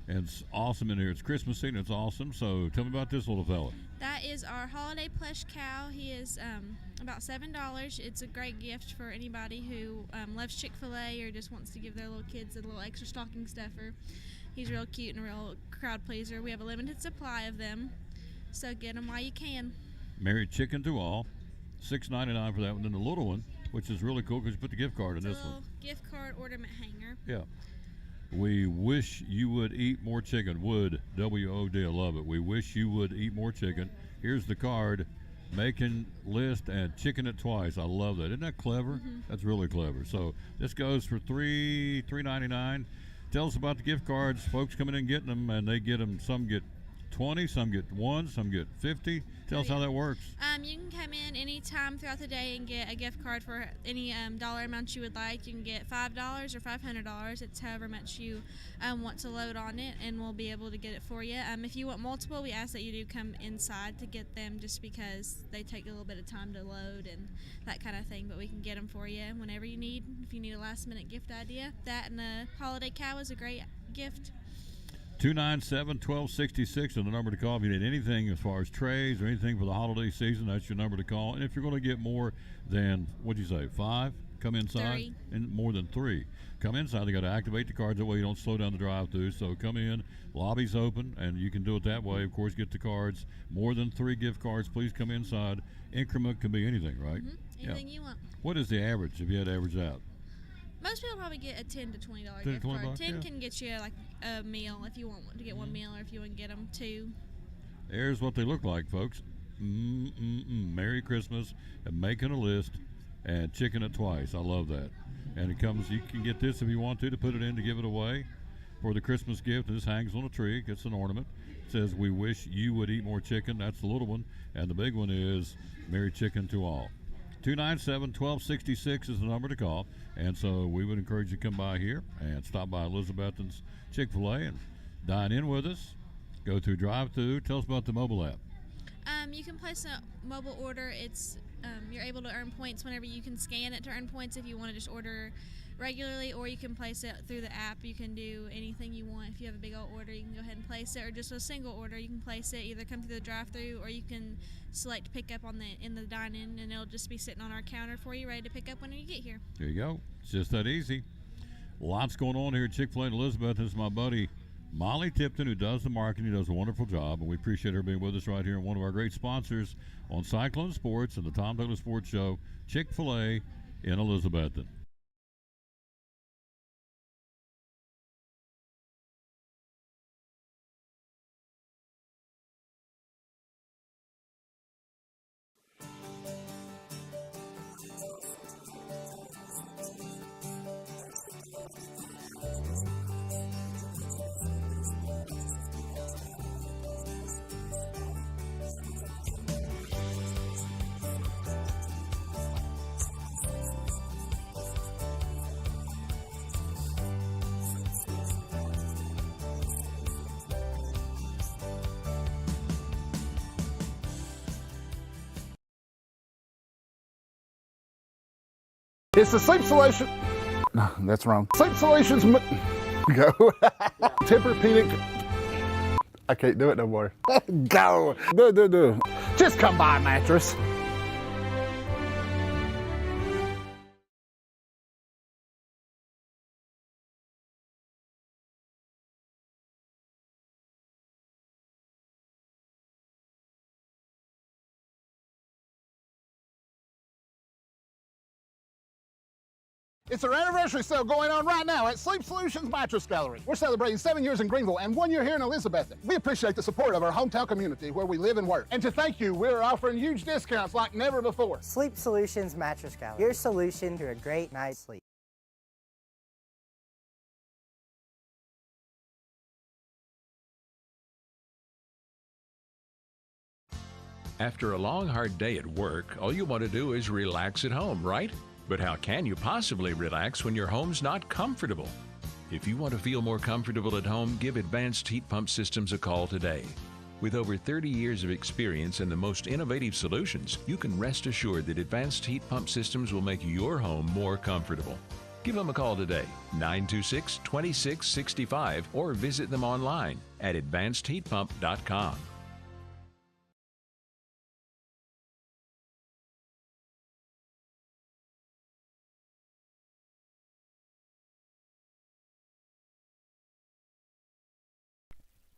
Speaker 1: And it's awesome in here. It's Christmas season. It's awesome. So tell me about this little fella.
Speaker 5: That is our holiday plush cow. He is about $7. It's a great gift for anybody who loves Chick-fil-A or just wants to give their little kids a little extra stocking stuffer. He's real cute and a real crowd pleaser. We have a limited supply of them, so get them while you can.
Speaker 1: Married Chicken to All, $6.99 for that one. Then the little one, which is really cool because you put the gift card in this one.
Speaker 5: Gift card ornament hanger.
Speaker 1: Yeah. We wish you would eat more chicken. Would, W-O-D, I love it. We wish you would eat more chicken. Here's the card. Making list and chicken it twice. I love that. Isn't that clever?
Speaker 5: Mm-hmm.
Speaker 1: That's really clever. So this goes for $3.99. Tell us about the gift cards. Folks coming in getting them, and they get them. Some get 20, some get 1, some get 50. Tell us how that works.
Speaker 5: You can come in any time throughout the day and get a gift card for any dollar amount you would like. You can get $5 or $500. It's however much you want to load on it, and we'll be able to get it for you. If you want multiple, we ask that you do come inside to get them, just because they take a little bit of time to load and that kind of thing. But we can get them for you whenever you need. If you need a last-minute gift idea, that and the holiday cow is a great gift.
Speaker 1: 297-1266 is the number to call if you need anything as far as trays or anything for the holiday season. That's your number to call. And if you're going to get more than, what'd you say, 5, come inside.
Speaker 5: 3.
Speaker 1: And more than 3, come inside. They got to activate the cards that way you don't slow down the drive-through. So come in, lobby's open, and you can do it that way. Of course, get the cards. More than 3 gift cards, please come inside. Increment can be anything, right?
Speaker 5: Mm-hmm. Anything you want.
Speaker 1: What is the average if you had to average out?
Speaker 5: Most people probably get a $10 to $20
Speaker 1: $10
Speaker 5: gift
Speaker 1: to $20,
Speaker 5: card. 10
Speaker 1: yeah.
Speaker 5: can get you like a meal if you want to get one meal, or if you want to get them 2.
Speaker 1: There's what they look like, folks. Merry Christmas, and making a list, and chicken it twice. I love that. And it comes, you can get this if you want to put it in to give it away for the Christmas gift. This hangs on a tree. It's an ornament. It says, we wish you would eat more chicken. That's the little one. And the big one is Merry Chicken to All. 297-1266 is the number to call. And so we would encourage you to come by here and stop by Elizabethton's Chick-fil-A and dine in with us. Go through drive-through. Tell us about the mobile app.
Speaker 5: You can place a mobile order. It's you're able to earn points whenever you can scan it to earn points if you want to just order regularly, or you can place it through the app. You can do anything you want. If you have a big old order, you can go ahead and place it, or just a single order, you can place it, either come through the drive-thru, or you can select pickup in the dine-in, and it'll just be sitting on our counter for you, ready to pick up when you get here.
Speaker 1: There you go. It's just that easy. Lots going on here at Chick-fil-A in Elizabeth. This is my buddy Molly Tipton, who does the marketing. He does a wonderful job, and we appreciate her being with us right here on one of our great sponsors on Cyclone Sports and the Tom Douglas Sports Show, Chick-fil-A in Elizabethton.
Speaker 18: It's the Sleep Solution. No, that's wrong. Sleep Solutions. Go. Tempur-Pedic. I can't do it no more. Go. Do. Just come buy a mattress. It's our anniversary sale going on right now at Sleep Solutions Mattress Gallery. We're celebrating 7 years in Greenville and 1 year here in Elizabethton. We appreciate the support of our hometown community where we live and work. And to thank you, we're offering huge discounts like never before.
Speaker 19: Sleep Solutions Mattress Gallery, your solution to a great night's sleep.
Speaker 3: After a long, hard day at work, all you want to do is relax at home, right? But how can you possibly relax when your home's not comfortable? If you want to feel more comfortable at home, give Advanced Heat Pump Systems a call today. With over 30 years of experience and the most innovative solutions, you can rest assured that Advanced Heat Pump Systems will make your home more comfortable. Give them a call today, 926-2665, or visit them online at advancedheatpump.com.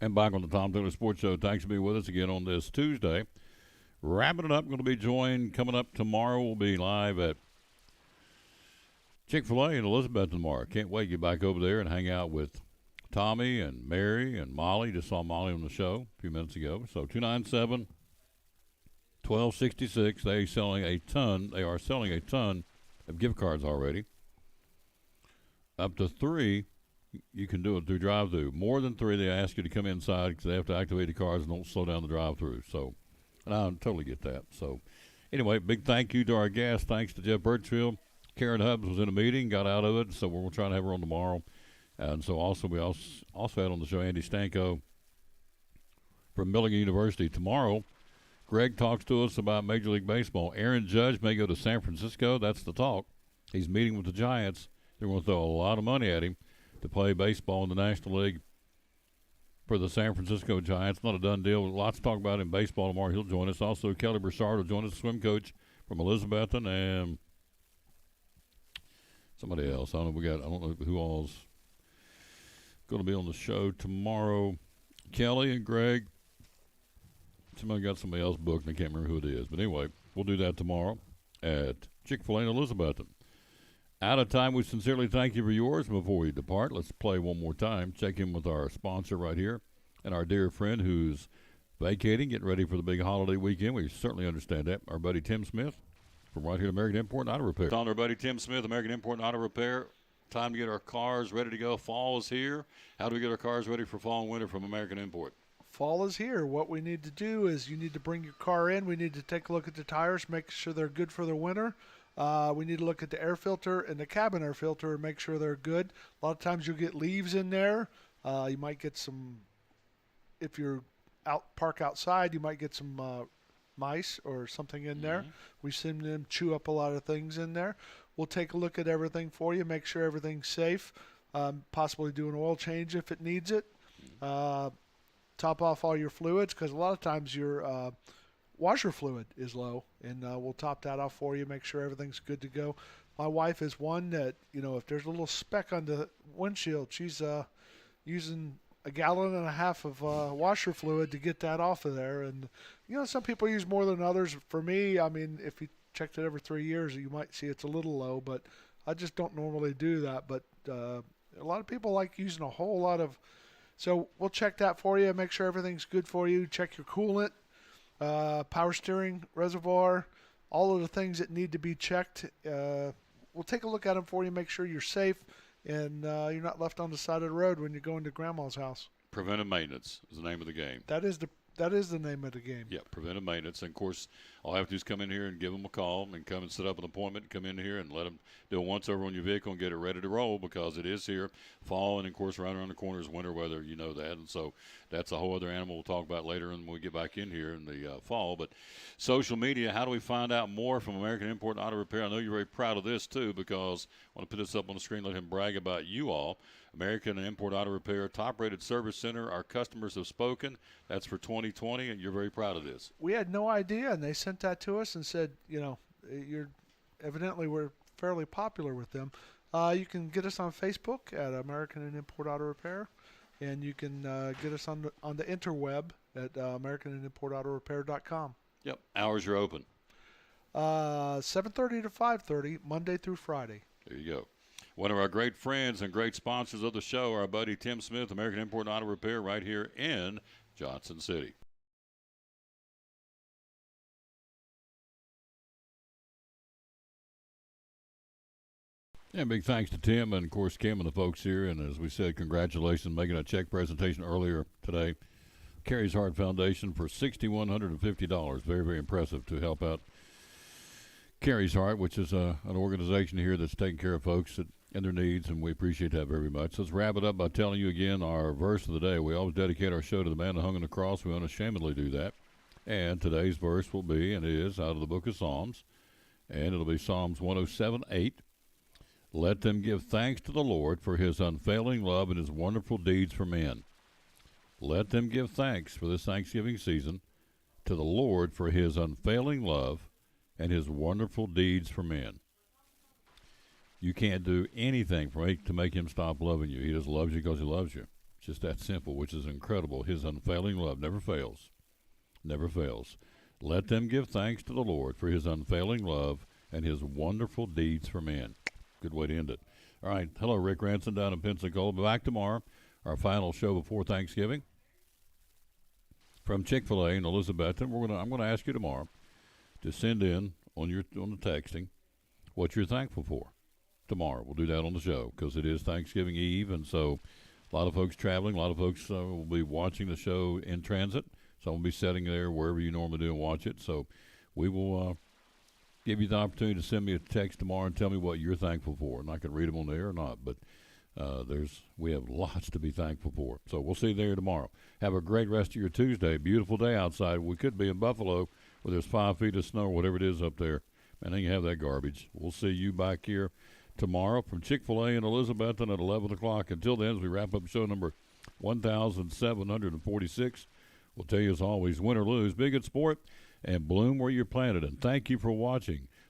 Speaker 1: And back on the Tom Douglas Sports Show. Thanks for being with us again on this Tuesday. Wrapping it up, going to be joined coming up tomorrow. We'll be live at Chick-fil-A in Elizabeth tomorrow. Can't wait to get back over there and hang out with Tommy and Mary and Molly. Just saw Molly on the show a few minutes ago. So 297-1266. They are selling a ton of gift cards already. Up to 3. You can do it through drive-through. More than 3, they ask you to come inside because they have to activate the cars and don't slow down the drive-through. So, and I totally get that. So, anyway, big thank you to our guests. Thanks to Jeff Birchfield. Karen Hubbs was in a meeting, got out of it, so we're trying to have her on tomorrow. And so we also had on the show Andy Stanko from Milligan University. Tomorrow, Greg talks to us about Major League Baseball. Aaron Judge may go to San Francisco. That's the talk. He's meeting with the Giants. They're going to throw a lot of money at him to play baseball in the National League for the San Francisco Giants. Not a done deal. Lots to talk about in baseball tomorrow. He'll join us. Also, Kelly Broussard will join us, swim coach from Elizabethton, and somebody else. I don't know who all's going to be on the show tomorrow. Kelly and Greg. Somebody got somebody else booked, and I can't remember who it is. But anyway, we'll do that tomorrow at Chick-fil-A in Elizabethton. Out of time, we sincerely thank you for yours. Before we depart, let's play one more time. Check in with our sponsor right here and our dear friend who's vacating, getting ready for the big holiday weekend. We certainly understand that. Our buddy Tim Smith from right here at American Import and Auto Repair. It's on our buddy Tim Smith, American Import and Auto Repair. Time to get our cars ready to go. Fall is here. How do we get our cars ready for fall and winter from American Import?
Speaker 6: Fall is here. What we need to do is you need to bring your car in. We need to take a look at the tires, make sure they're good for the winter. We need to look at the air filter and the cabin air filter and make sure they're good. A lot of times you'll get leaves in there. You might get some, if you're park outside, you might get some mice or something in there. We've seen them chew up a lot of things in there. We'll take a look at everything for you, make sure everything's safe, possibly do an oil change if it needs it. Top off all your fluids, because a lot of times your washer fluid is low, and we'll top that off for you, make sure everything's good to go. My wife is one that, if there's a little speck on the windshield, she's using 1.5 gallons of washer fluid to get that off of there. And, some people use more than others. For me, if you checked it every 3 years, you might see it's a little low, but I just don't normally do that. But a lot of people like using a whole lot of. So we'll check that for you, make sure everything's good for you. Check your coolant, power steering, reservoir, all of the things that need to be checked. We'll take a look at them for you, make sure you're safe and you're not left on the side of the road when you're going to Grandma's house.
Speaker 1: Preventive maintenance is the name of the game.
Speaker 6: That is the name of the game.
Speaker 1: Yeah, preventive maintenance. And, of course, all I have to do is come in here and give them a call and come and set up an appointment, come in here and let them do a once-over on your vehicle and get it ready to roll, because it is here. Fall, and, of course, right around the corner is winter weather. You know that. And so that's a whole other animal we'll talk about later when we get back in here in the fall. But social media, how do we find out more from American Import Auto Repair? I know you're very proud of this, too, because I want to put this up on the screen, let him brag about you all. American Import Auto Repair, top-rated service center. Our customers have spoken. That's for 2020, and you're very proud of this.
Speaker 6: We had no idea, and they sent that to us and said, you're evidently we're fairly popular with them. You can get us on Facebook at American and Import Auto Repair, and you can get us on the interweb at AmericanandImportAutoRepair.com.
Speaker 1: Yep. Hours are open.
Speaker 6: 7:30 to 5:30, Monday through Friday.
Speaker 1: There you go. One of our great friends and great sponsors of the show, our buddy Tim Smith, American Import Auto Repair, right here in Johnson City. And big thanks to Tim and, of course, Kim and the folks here. And as we said, congratulations making a check presentation earlier today. Carrie's Heart Foundation for $6,150. Very, very impressive to help out Carrie's Heart, which is an organization here that's taking care of folks and their needs, and we appreciate that very much. Let's wrap it up by telling you again our verse of the day. We always dedicate our show to the man that hung on the cross. We unashamedly do that. And today's verse will be, and it is, out of the book of Psalms, and it'll be Psalms 107:8. Let them give thanks to the Lord for his unfailing love and his wonderful deeds for men. Let them give thanks for this Thanksgiving season to the Lord for his unfailing love and his wonderful deeds for men. You can't do anything to make him stop loving you. He just loves you because he loves you. It's just that simple, which is incredible. His unfailing love never fails. Never fails. Let them give thanks to the Lord for his unfailing love and his wonderful deeds for men. Good way to end it. All right. Hello, Rick Ranson down in Pensacola. Back tomorrow, our final show before Thanksgiving from Chick-fil-A in Elizabethton. I'm going to ask you tomorrow to send in on the texting what you're thankful for. Tomorrow we'll do that on the show because it is Thanksgiving Eve, and so a lot of folks traveling. A lot of folks will be watching the show in transit. So I'll be sitting there wherever you normally do and watch it. So we will give you the opportunity to send me a text tomorrow and tell me what you're thankful for. And I can read them on the air or not, but we have lots to be thankful for. So we'll see you there tomorrow. Have a great rest of your Tuesday. Beautiful day outside. We could be in Buffalo where there's 5 feet of snow or whatever it is up there. Man, they can have that garbage. We'll see you back here tomorrow from Chick-fil-A in Elizabethton at 11 o'clock. Until then, as we wrap up show number 1,746, we'll tell you as always, win or lose, be a good sport, and bloom where you're planted. And thank you for watching